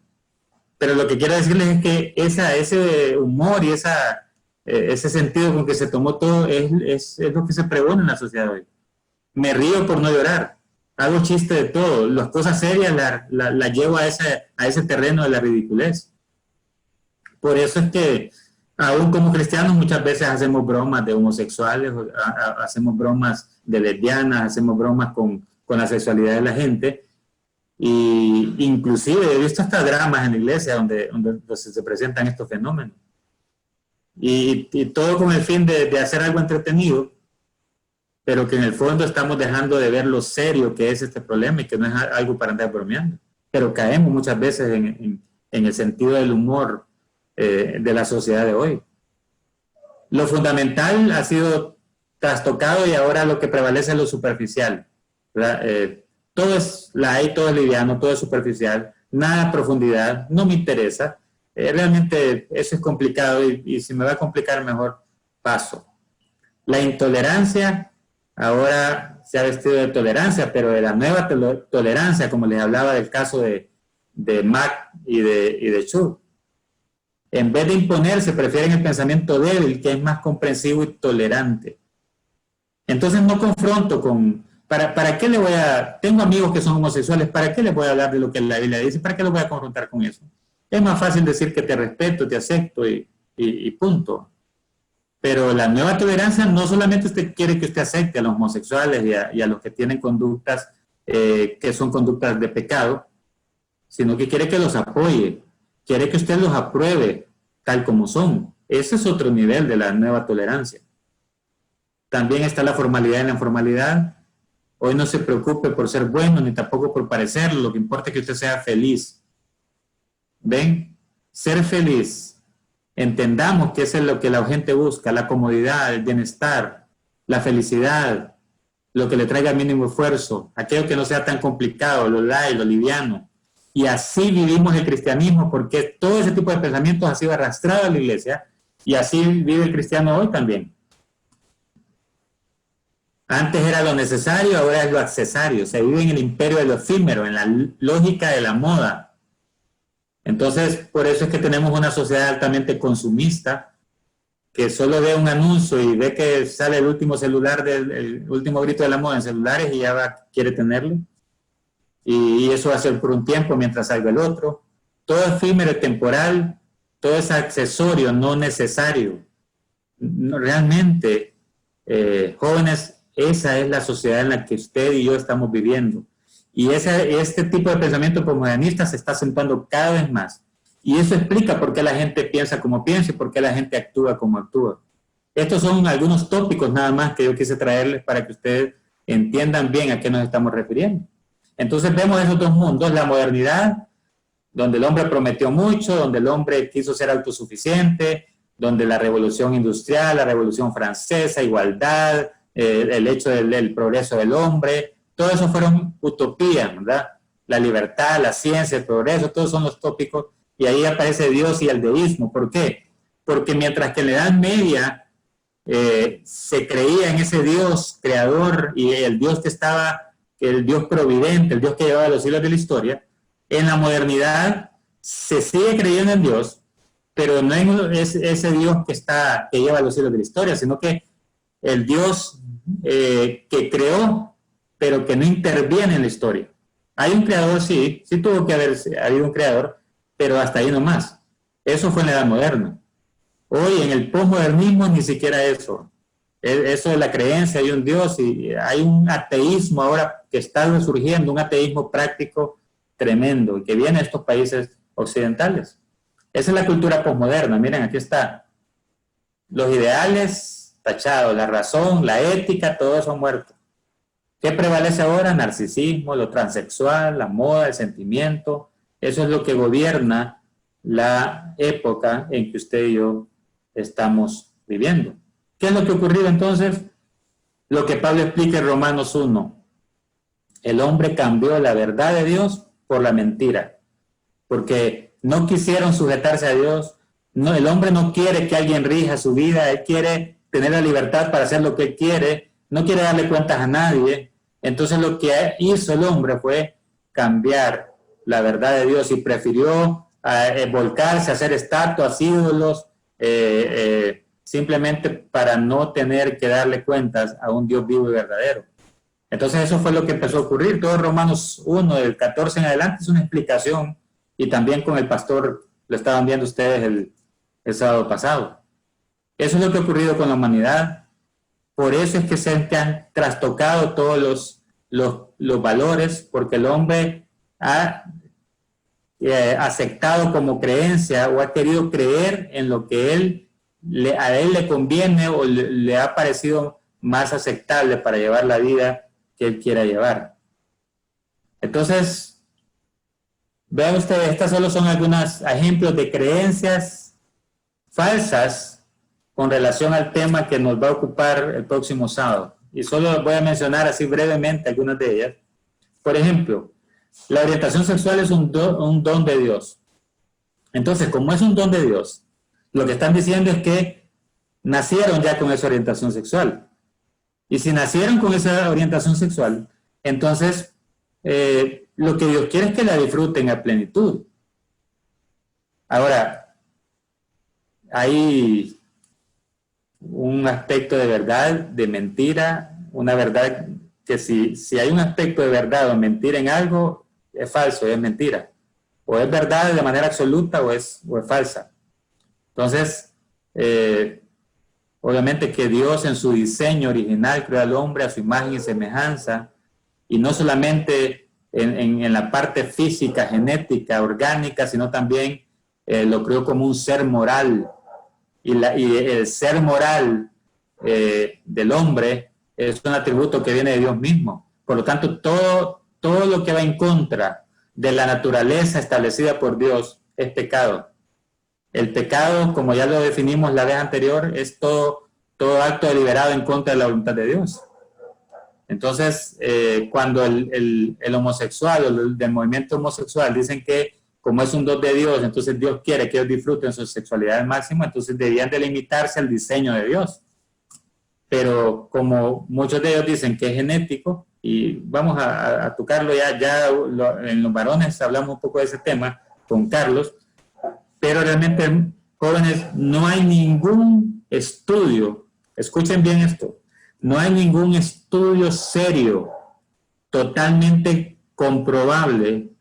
Pero lo que quiero decirles es que ese humor y ese sentido con que se tomó todo es lo que se pregona en la sociedad hoy. Me río por no llorar, hago chiste de todo, las cosas serias las llevo a ese terreno de la ridiculez. Por eso es que aún como cristianos muchas veces hacemos bromas de homosexuales, hacemos bromas de lesbianas, hacemos bromas con la sexualidad de la gente. Y inclusive he visto hasta dramas en la iglesia donde se presentan estos fenómenos. Y todo con el fin de hacer algo entretenido, pero que en el fondo estamos dejando de ver lo serio que es este problema y que no es algo para andar bromeando. Pero caemos muchas veces en el sentido del humor de la sociedad de hoy. Lo fundamental ha sido trastocado y ahora lo que prevalece es lo superficial, ¿verdad? Todo es light, todo es liviano, todo es superficial, nada de profundidad, no me interesa. Realmente eso es complicado y si me va a complicar mejor paso. La intolerancia ahora se ha vestido de tolerancia, pero de la nueva tolerancia, como les hablaba del caso de Mac y de Chu. En vez de imponerse, prefieren el pensamiento débil, que es más comprensivo y tolerante. Entonces no confronto con... ¿Para qué le voy a...? Tengo amigos que son homosexuales, ¿para qué les voy a hablar de lo que la Biblia dice? ¿Para qué los voy a confrontar con eso? Es más fácil decir que te respeto, te acepto y punto. Pero la nueva tolerancia no solamente usted quiere que usted acepte a los homosexuales y a los que tienen conductas que son conductas de pecado, sino que quiere que los apoye, quiere que usted los apruebe tal como son. Ese es otro nivel de la nueva tolerancia. También está la formalidad y la informalidad. Hoy no se preocupe por ser bueno, ni tampoco por parecerlo, lo que importa es que usted sea feliz. ¿Ven? Ser feliz. Entendamos que eso es lo que la gente busca, la comodidad, el bienestar, la felicidad, lo que le traiga el mínimo esfuerzo, aquello que no sea tan complicado, lo light, lo liviano. Y así vivimos el cristianismo, porque todo ese tipo de pensamientos ha sido arrastrado a la iglesia, y así vive el cristiano hoy también. Antes era lo necesario, ahora es lo accesorio. Se vive en el imperio de lo efímero, en la lógica de la moda. Entonces, por eso es que tenemos una sociedad altamente consumista, que solo ve un anuncio y ve que sale el último celular, el último grito de la moda en celulares, y ya quiere tenerlo. Y eso va a ser por un tiempo mientras salga el otro. Todo efímero, temporal, todo es accesorio, no necesario. No, realmente, jóvenes, esa es la sociedad en la que usted y yo estamos viviendo. Y este tipo de pensamiento posmodernista se está acentuando cada vez más. Y eso explica por qué la gente piensa como piensa y por qué la gente actúa como actúa. Estos son algunos tópicos nada más que yo quise traerles para que ustedes entiendan bien a qué nos estamos refiriendo. Entonces vemos esos dos mundos, la modernidad, donde el hombre prometió mucho, donde el hombre quiso ser autosuficiente, donde la revolución industrial, la revolución francesa, igualdad, el hecho del progreso del hombre, todo eso fueron utopías, ¿verdad? La libertad, la ciencia, el progreso, todos son los tópicos, y ahí aparece Dios y el deísmo. ¿Por qué? Porque mientras que en la Edad Media se creía en ese Dios creador y el Dios que estaba, el Dios providente, el Dios que llevaba los siglos de la historia, en la modernidad se sigue creyendo en Dios, pero no es ese Dios que lleva los siglos de la historia, sino que el Dios que creó, pero que no interviene en la historia. Hay un creador, sí tuvo que haber habido un creador, pero hasta ahí nomás. Eso fue en la Edad Moderna. Hoy en el posmodernismo ni siquiera eso. Eso es la creencia, hay un Dios y hay un ateísmo ahora que está resurgiendo, un ateísmo práctico tremendo y que viene de estos países occidentales. Esa es la cultura posmoderna. Miren, aquí está. Los ideales tachados, la razón, la ética, todo eso muerto. ¿Qué prevalece ahora? Narcisismo, lo transexual, la moda, el sentimiento. Eso es lo que gobierna la época en que usted y yo estamos viviendo. ¿Qué es lo que ha ocurrido entonces? Lo que Pablo explica en Romanos 1. El hombre cambió la verdad de Dios por la mentira, porque no quisieron sujetarse a Dios. No, el hombre no quiere que alguien rija su vida, él quiere tener la libertad para hacer lo que él quiere, no quiere darle cuentas a nadie. Entonces lo que hizo el hombre fue cambiar la verdad de Dios y prefirió volcarse a hacer estatuas, ídolos, simplemente para no tener que darle cuentas a un Dios vivo y verdadero. Entonces eso fue lo que empezó a ocurrir. Todo Romanos 1, del 14 en adelante, es una explicación, y también con el pastor lo estaban viendo ustedes el sábado pasado. Eso es lo que ha ocurrido con la humanidad. Por eso es que se han trastocado todos los valores, porque el hombre ha aceptado como creencia o ha querido creer en lo que a él le conviene o le ha parecido más aceptable para llevar la vida que él quiera llevar. Entonces, vean ustedes, estas solo son algunos ejemplos de creencias falsas con relación al tema que nos va a ocupar el próximo sábado. Y solo voy a mencionar así brevemente algunas de ellas. Por ejemplo, la orientación sexual es un don de Dios. Entonces, como es un don de Dios, lo que están diciendo es que nacieron ya con esa orientación sexual. Y si nacieron con esa orientación sexual, entonces lo que Dios quiere es que la disfruten a plenitud. Ahora, hay un aspecto de verdad, de mentira, una verdad que si hay un aspecto de verdad o mentira en algo, es falso, es mentira. O es verdad de manera absoluta o es falsa. Entonces, obviamente que Dios en su diseño original creó al hombre a su imagen y semejanza, y no solamente en la parte física, genética, orgánica, sino también lo creó como un ser moral. Y el ser moral del hombre es un atributo que viene de Dios mismo. Por lo tanto, todo lo que va en contra de la naturaleza establecida por Dios es pecado. El pecado, como ya lo definimos la vez anterior, es todo acto deliberado en contra de la voluntad de Dios. Entonces, cuando el homosexual o el del movimiento homosexual dicen que como es un don de Dios, entonces Dios quiere que ellos disfruten su sexualidad al máximo, entonces debían de limitarse al diseño de Dios. Pero como muchos de ellos dicen que es genético, y vamos a tocarlo en los varones hablamos un poco de ese tema con Carlos, pero realmente, jóvenes, no hay ningún estudio, escuchen bien esto, no hay ningún estudio serio, totalmente comprobable,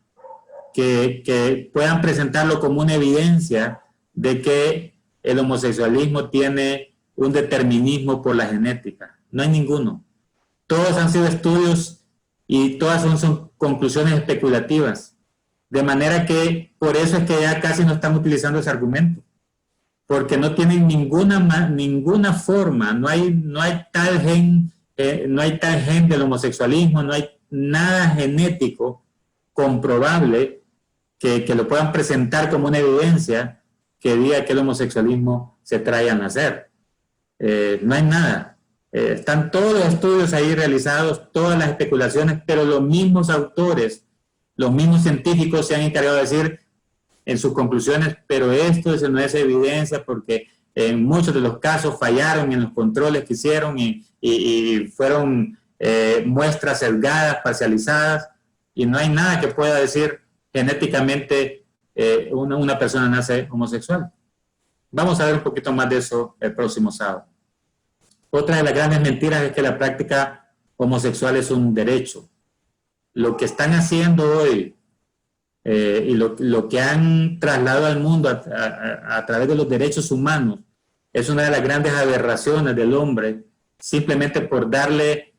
que puedan presentarlo como una evidencia de que el homosexualismo tiene un determinismo por la genética. No hay ninguno. Todos han sido estudios y todas son conclusiones especulativas. De manera que por eso es que ya casi no están utilizando ese argumento. Porque no tienen ninguna forma, no hay tal gen del homosexualismo, no hay nada genético comprobable que lo puedan presentar como una evidencia que diga que el homosexualismo se trae a nacer. No hay nada. Están todos los estudios ahí realizados, todas las especulaciones, pero los mismos autores, los mismos científicos se han encargado de decir en sus conclusiones, pero esto no es evidencia porque en muchos de los casos fallaron en los controles que hicieron y fueron muestras sesgadas, parcializadas, y no hay nada que pueda decir genéticamente una persona nace homosexual. Vamos a ver un poquito más de eso el próximo sábado. Otra de las grandes mentiras es que la práctica homosexual es un derecho. Lo que están haciendo hoy y lo que han trasladado al mundo a través de los derechos humanos es una de las grandes aberraciones del hombre, simplemente por darle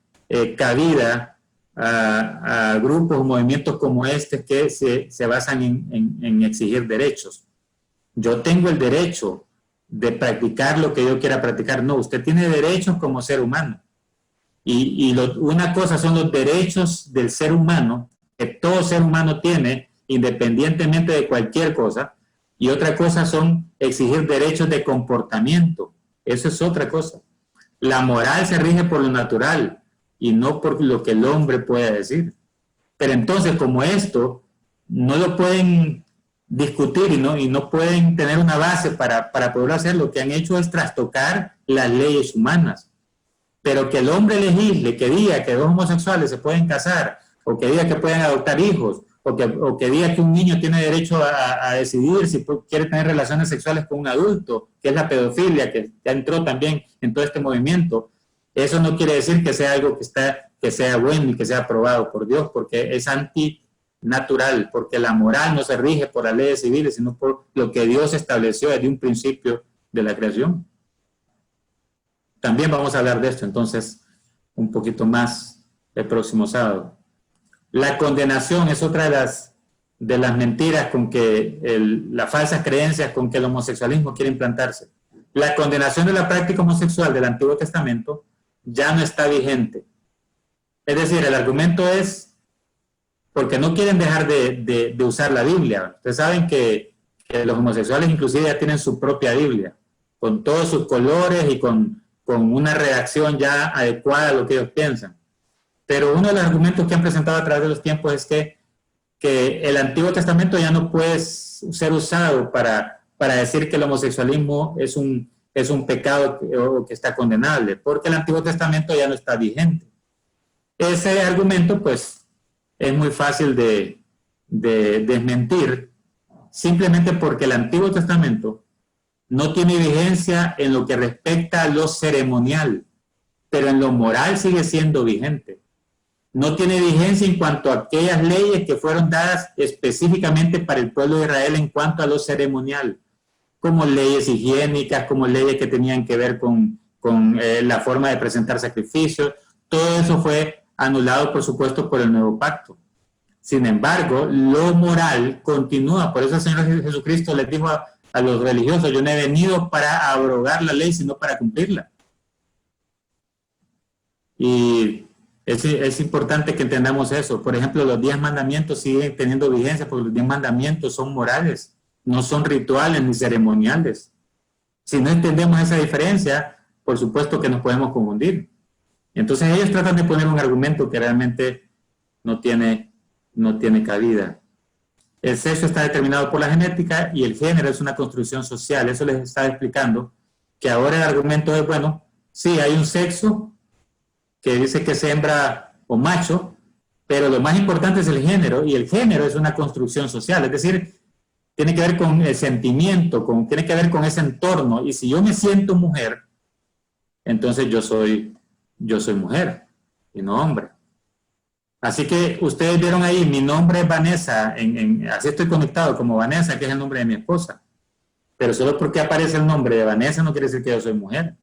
cabida a grupos o movimientos como este que se basan en exigir derechos. Yo tengo el derecho de practicar lo que yo quiera practicar. No, usted tiene derechos como ser humano. Una cosa son los derechos del ser humano, que todo ser humano tiene, independientemente de cualquier cosa, y otra cosa son exigir derechos de comportamiento. Eso es otra cosa. La moral se rige por lo natural y no por lo que el hombre puede decir. Pero entonces, como esto no lo pueden discutir y no pueden tener una base para poder hacer, lo que han hecho es trastocar las leyes humanas. Pero que el hombre legisle, que diga que dos homosexuales se pueden casar, o que diga que pueden adoptar hijos, o que diga que un niño tiene derecho a decidir si quiere tener relaciones sexuales con un adulto, que es la pedofilia, que ya entró también en todo este movimiento, eso no quiere decir que sea algo que sea bueno y que sea aprobado por Dios, porque es antinatural, porque la moral no se rige por las leyes civiles, sino por lo que Dios estableció desde un principio de la creación. También vamos a hablar de esto, entonces, un poquito más el próximo sábado. La condenación es otra de las mentiras con que las falsas creencias con que el homosexualismo quiere implantarse. La condenación de la práctica homosexual del Antiguo Testamento ya no está vigente. Es decir, el argumento es porque no quieren dejar de usar la Biblia. Ustedes saben que los homosexuales inclusive ya tienen su propia Biblia, con todos sus colores y con una redacción ya adecuada a lo que ellos piensan. Pero uno de los argumentos que han presentado a través de los tiempos es que el Antiguo Testamento ya no puede ser usado para decir que el homosexualismo es un pecado que está condenable, porque el Antiguo Testamento ya no está vigente. Ese argumento, pues, es muy fácil de desmentir, simplemente porque el Antiguo Testamento no tiene vigencia en lo que respecta a lo ceremonial, pero en lo moral sigue siendo vigente. No tiene vigencia en cuanto a aquellas leyes que fueron dadas específicamente para el pueblo de Israel en cuanto a lo ceremonial, como leyes higiénicas, como leyes que tenían que ver con la forma de presentar sacrificios. Todo eso fue anulado, por supuesto, por el nuevo pacto. Sin embargo, lo moral continúa. Por eso el Señor Jesucristo les dijo a los religiosos: yo no he venido para abrogar la ley, sino para cumplirla. Y es importante que entendamos eso. Por ejemplo, los 10 mandamientos siguen teniendo vigencia porque los 10 mandamientos son morales, no son rituales ni ceremoniales. Si no entendemos esa diferencia, por supuesto que nos podemos confundir. Entonces ellos tratan de poner un argumento que realmente no tiene cabida. El sexo está determinado por la genética y el género es una construcción social. Eso les estaba explicando, que ahora el argumento es, bueno, sí, hay un sexo que dice que es hembra o macho, pero lo más importante es el género, y el género es una construcción social, es decir, tiene que ver con el sentimiento, tiene que ver con ese entorno, y si yo me siento mujer, entonces yo soy mujer, y no hombre. Así que ustedes vieron ahí, mi nombre es Vanessa, así estoy conectado como Vanessa, que es el nombre de mi esposa, pero solo porque aparece el nombre de Vanessa no quiere decir que yo soy mujer.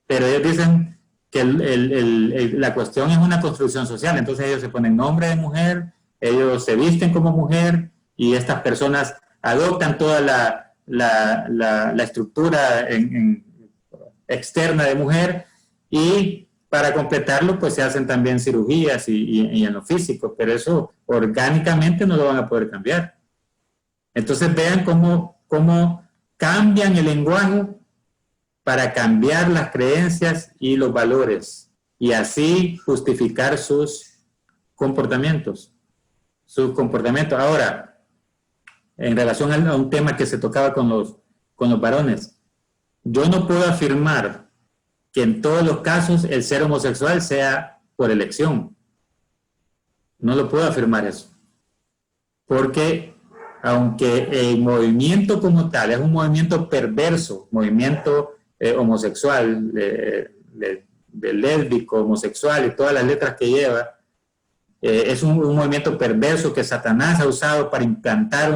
Pero ellos dicen que la cuestión es una construcción social, entonces ellos se ponen nombre de mujer, ellos se visten como mujer, y estas personas adoptan toda la estructura externa de mujer, y para completarlo pues se hacen también cirugías y en lo físico, pero eso orgánicamente no lo van a poder cambiar. Entonces vean cómo cambian el lenguaje para cambiar las creencias y los valores, y así justificar sus comportamientos. Ahora, en relación a un tema que se tocaba con los varones, yo no puedo afirmar que en todos los casos el ser homosexual sea por elección. No lo puedo afirmar eso. Porque aunque el movimiento como tal es un movimiento perverso, movimiento homosexual, de lésbico, homosexual y todas las letras que lleva, es un movimiento perverso que Satanás ha usado para implantar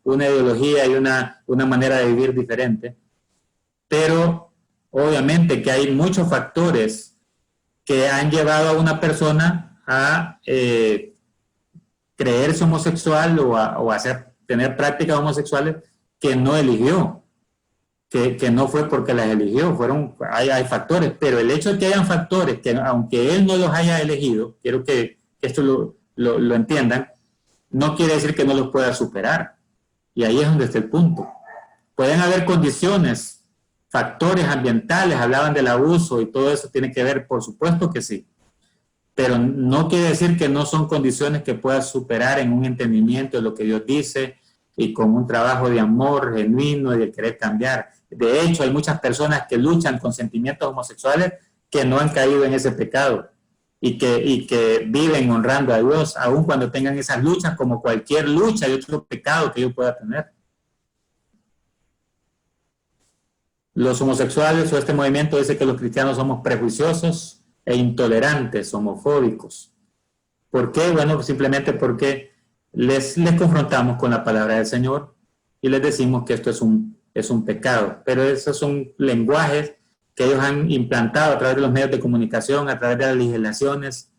una ideología y una manera de vivir diferente. Pero obviamente que hay muchos factores que han llevado a una persona a creerse homosexual o a tener prácticas homosexuales que no eligió, que no fue porque las eligió, hay factores, pero el hecho de que hayan factores que aunque él no los haya elegido, quiero que esto lo entiendan, no quiere decir que no los pueda superar. Y ahí es donde está el punto. Pueden haber condiciones, factores ambientales, hablaban del abuso y todo eso tiene que ver, por supuesto que sí, pero no quiere decir que no son condiciones que puedas superar en un entendimiento de lo que Dios dice y con un trabajo de amor genuino y de querer cambiar. De hecho, hay muchas personas que luchan con sentimientos homosexuales que no han caído en ese pecado y que viven honrando a Dios, aun cuando tengan esas luchas, como cualquier lucha y otro pecado que yo pueda tener. Los homosexuales o este movimiento dice que los cristianos somos prejuiciosos e intolerantes, homofóbicos. ¿Por qué? Bueno, simplemente porque les confrontamos con la palabra del Señor y les decimos que esto es un pecado. Pero esos son lenguajes que ellos han implantado a través de los medios de comunicación, a través de las legislaciones,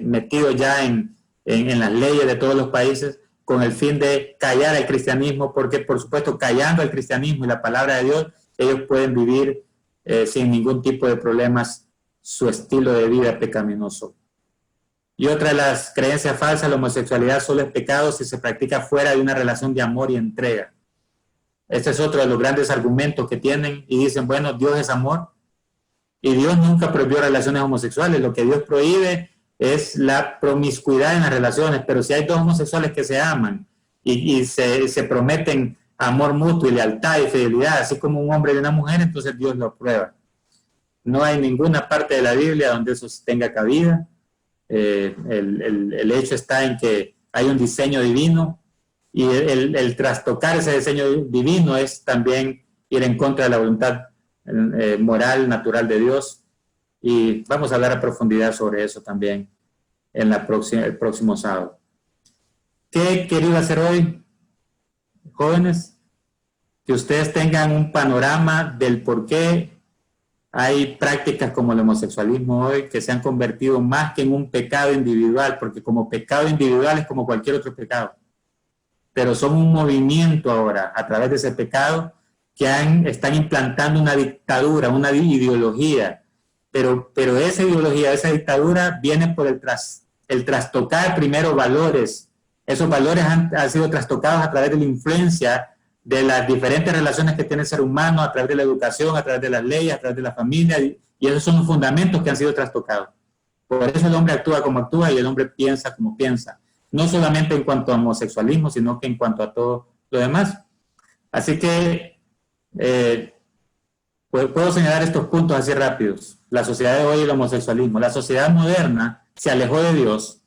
metidos ya en las leyes de todos los países, con el fin de callar al cristianismo, porque por supuesto callando al cristianismo y la palabra de Dios, ellos pueden vivir sin ningún tipo de problemas su estilo de vida pecaminoso. Y otra de las creencias falsas, la homosexualidad solo es pecado si se practica fuera de una relación de amor y entrega. Este es otro de los grandes argumentos que tienen y dicen, bueno, Dios es amor y Dios nunca prohibió relaciones homosexuales. Lo que Dios prohíbe es la promiscuidad en las relaciones, pero si hay dos homosexuales que se aman y se prometen amor mutuo y lealtad y fidelidad, así como un hombre y una mujer, entonces Dios lo aprueba. No hay ninguna parte de la Biblia donde eso tenga cabida. El hecho está en que hay un diseño divino y el trastocar ese diseño divino es también ir en contra de la voluntad moral, natural de Dios, y vamos a hablar a profundidad sobre eso también en el próximo sábado. ¿Qué he querido hacer hoy, jóvenes? Que ustedes tengan un panorama del por qué Hay prácticas como el homosexualismo hoy que se han convertido más que en un pecado individual, porque como pecado individual es como cualquier otro pecado. Pero son un movimiento ahora, a través de ese pecado, que están implantando una dictadura, una ideología. Pero esa ideología, esa dictadura viene por el trastocar primero valores. Esos valores han sido trastocados a través de la influencia de las diferentes relaciones que tiene el ser humano, a través de la educación, a través de las leyes, a través de la familia, y esos son los fundamentos que han sido trastocados. Por eso el hombre actúa como actúa y el hombre piensa como piensa. No solamente en cuanto a homosexualismo, sino que en cuanto a todo lo demás. Así que puedo señalar estos puntos así rápidos. La sociedad de hoy y el homosexualismo. La sociedad moderna se alejó de Dios,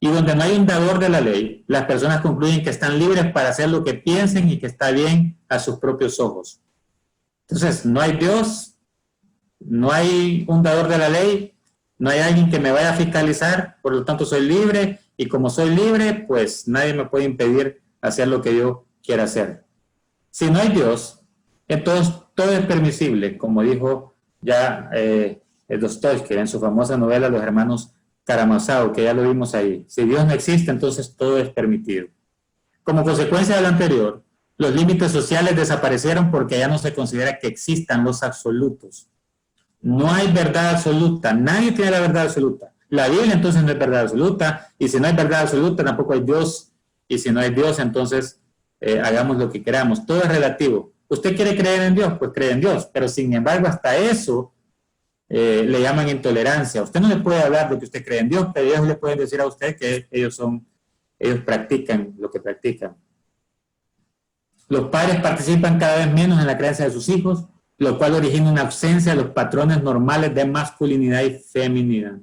y donde no hay un dador de la ley, las personas concluyen que están libres para hacer lo que piensen y que está bien a sus propios ojos. Entonces, no hay Dios, no hay un dador de la ley, no hay alguien que me vaya a fiscalizar, por lo tanto soy libre, y como soy libre, pues nadie me puede impedir hacer lo que yo quiera hacer. Si no hay Dios, entonces todo es permisible, como dijo ya Dostoyevsky en su famosa novela Los hermanos Karamazov, que ya lo vimos ahí. Si Dios no existe, entonces todo es permitido. Como consecuencia de lo anterior, los límites sociales desaparecieron porque ya no se considera que existan los absolutos. No hay verdad absoluta, nadie tiene la verdad absoluta. La Biblia entonces no es verdad absoluta, y si no hay verdad absoluta tampoco hay Dios, y si no hay Dios entonces hagamos lo que queramos. Todo es relativo. ¿Usted quiere creer en Dios? Pues cree en Dios, pero sin embargo hasta eso le llaman intolerancia. Usted no le puede hablar de que usted cree en Dios, pero ellos le pueden decir a usted que ellos practican lo que practican. Los padres participan cada vez menos en la crianza de sus hijos, lo cual origina una ausencia de los patrones normales de masculinidad y feminidad.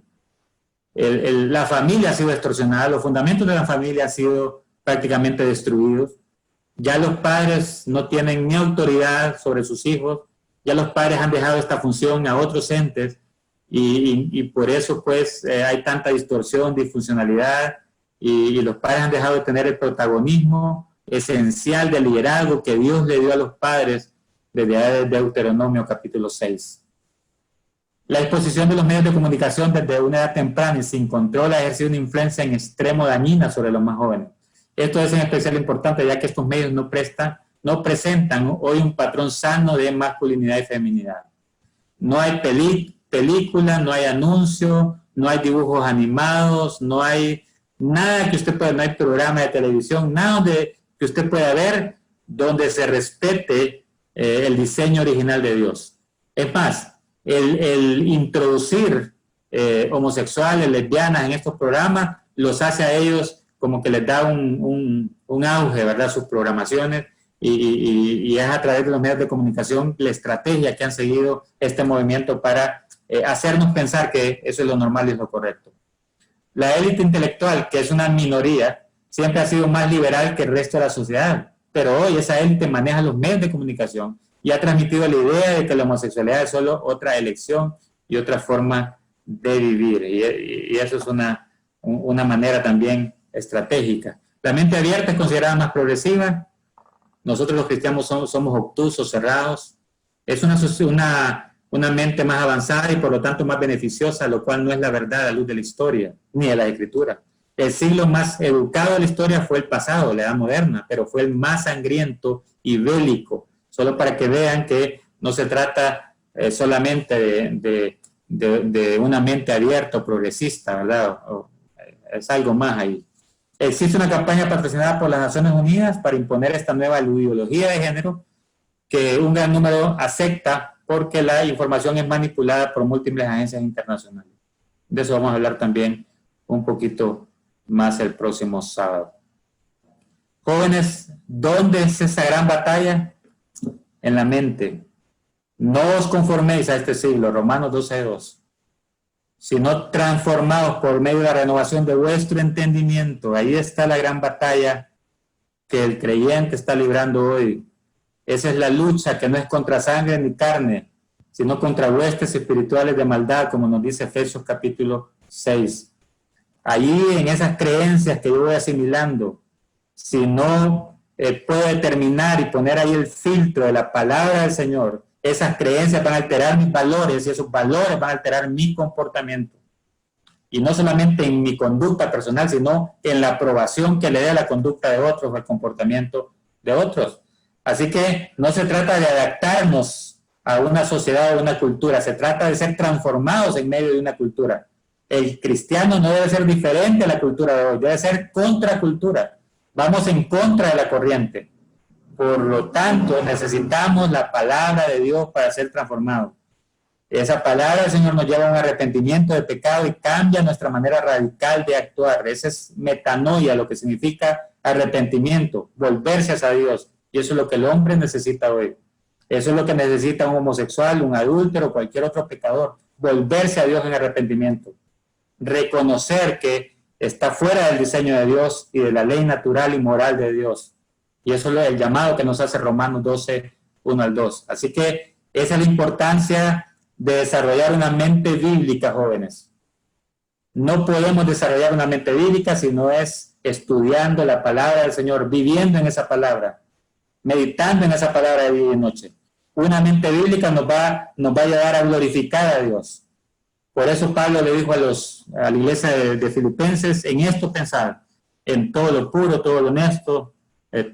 La familia ha sido distorsionada, los fundamentos de la familia han sido prácticamente destruidos. Ya los padres no tienen ni autoridad sobre sus hijos, ya los padres han dejado esta función a otros entes, y por eso pues hay tanta distorsión, disfuncionalidad, y los padres han dejado de tener el protagonismo esencial del liderazgo que Dios le dio a los padres desde Deuteronomio capítulo 6. La exposición de los medios de comunicación desde una edad temprana y sin control ha ejercido una influencia en extremo dañina sobre los más jóvenes. Esto es en especial importante ya que estos medios no presentan hoy un patrón sano de masculinidad y feminidad. No hay película, no hay anuncio, no hay dibujos animados, no hay nada que usted pueda, no hay programa de televisión, nada que usted pueda ver donde se respete el diseño original de Dios. Es más, el introducir homosexuales, lesbianas en estos programas los hace a ellos como que les da un auge, ¿verdad?, sus programaciones, y es a través de los medios de comunicación la estrategia que han seguido este movimiento para hacernos pensar que eso es lo normal y es lo correcto. La élite intelectual, que es una minoría, siempre ha sido más liberal que el resto de la sociedad, pero hoy esa élite maneja los medios de comunicación y ha transmitido la idea de que la homosexualidad es solo otra elección y otra forma de vivir, y eso es una manera también estratégica. La mente abierta es considerada más progresiva. Nosotros los cristianos somos obtusos, cerrados. Es una mente más avanzada y por lo tanto más beneficiosa, lo cual no es la verdad a la luz de la historia, ni de la escritura. El siglo más educado de la historia fue el pasado, la edad moderna, pero fue el más sangriento y bélico, solo para que vean que no se trata solamente de una mente abierta o progresista, ¿verdad? Es algo más ahí. Existe una campaña patrocinada por las Naciones Unidas para imponer esta nueva ideología de género que un gran número acepta porque la información es manipulada por múltiples agencias internacionales. De eso vamos a hablar también un poquito más el próximo sábado. Jóvenes, ¿dónde es esa gran batalla? En la mente. No os conforméis a este siglo, Romanos 12:2. Sino transformados por medio de la renovación de vuestro entendimiento. Ahí está la gran batalla que el creyente está librando hoy. Esa es la lucha que no es contra sangre ni carne, sino contra huestes espirituales de maldad, como nos dice Efesios capítulo 6. Allí en esas creencias que yo voy asimilando, si no puedo determinar y poner ahí el filtro de la palabra del Señor esas creencias van a alterar mis valores y esos valores van a alterar mi comportamiento. Y no solamente en mi conducta personal, sino en la aprobación que le dé a la conducta de otros o al comportamiento de otros. Así que no se trata de adaptarnos a una sociedad o a una cultura, se trata de ser transformados en medio de una cultura. El cristiano no debe ser diferente a la cultura de hoy, debe ser contracultura. Vamos en contra de la corriente. Por lo tanto, necesitamos la palabra de Dios para ser transformados. Esa palabra del Señor nos lleva a un arrepentimiento de pecado y cambia nuestra manera radical de actuar. Esa es metanoia, lo que significa arrepentimiento, volverse hacia Dios. Y eso es lo que el hombre necesita hoy. Eso es lo que necesita un homosexual, un adúltero, cualquier otro pecador. Volverse a Dios en arrepentimiento. Reconocer que está fuera del diseño de Dios y de la ley natural y moral de Dios. Y eso es el llamado que nos hace Romanos 12, 1 al 2. Así que esa es la importancia de desarrollar una mente bíblica, jóvenes. No podemos desarrollar una mente bíblica si no es estudiando la palabra del Señor, viviendo en esa palabra, meditando en esa palabra de día y de noche. Una mente bíblica nos va a llevar a glorificar a Dios. Por eso Pablo le dijo a la iglesia de Filipenses, en esto pensar, en todo lo puro, todo lo honesto,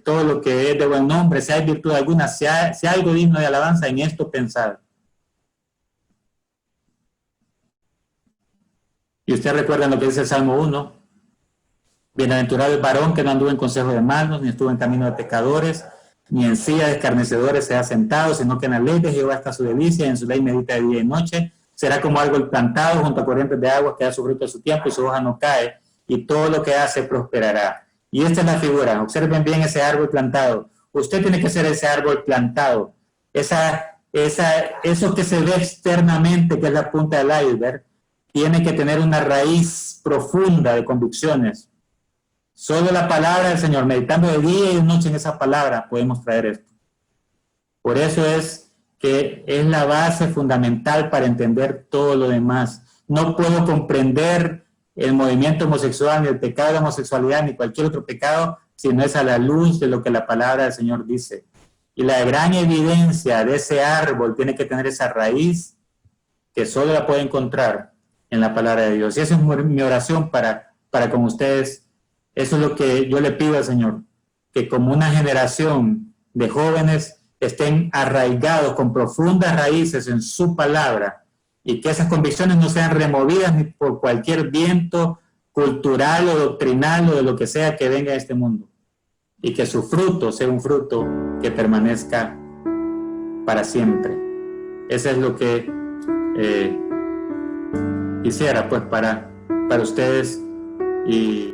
todo lo que es de buen nombre, si hay virtud alguna, si hay algo digno de alabanza, en esto pensar. Y usted recuerda lo que dice el Salmo 1. Bienaventurado el varón que no anduvo en consejo de malos, ni estuvo en camino de pecadores, ni en silla de escarnecedores se ha sentado, sino que en la ley de Jehová está su delicia, y en su ley medita de día y noche. Será como árbol plantado junto a corrientes de agua que da su fruto a su tiempo y su hoja no cae, y todo lo que hace prosperará. Y esta es la figura. Observen bien ese árbol plantado. Usted tiene que ser ese árbol plantado. Eso que se ve externamente, que es la punta del iceberg, tiene que tener una raíz profunda de convicciones. Solo la palabra del Señor, meditando de día y de noche en esa palabra, podemos traer esto. Por eso es que es la base fundamental para entender todo lo demás. No puedo comprender el movimiento homosexual, ni el pecado de la homosexualidad, ni cualquier otro pecado, si no es a la luz de lo que la palabra del Señor dice. Y la gran evidencia de ese árbol tiene que tener esa raíz que solo la puede encontrar en la palabra de Dios. Y esa es mi oración para con ustedes. Eso es lo que yo le pido al Señor, que como una generación de jóvenes estén arraigados con profundas raíces en su palabra y que esas convicciones no sean removidas ni por cualquier viento cultural o doctrinal o de lo que sea que venga a este mundo, y que su fruto sea un fruto que permanezca para siempre. Eso es lo que quisiera pues para ustedes y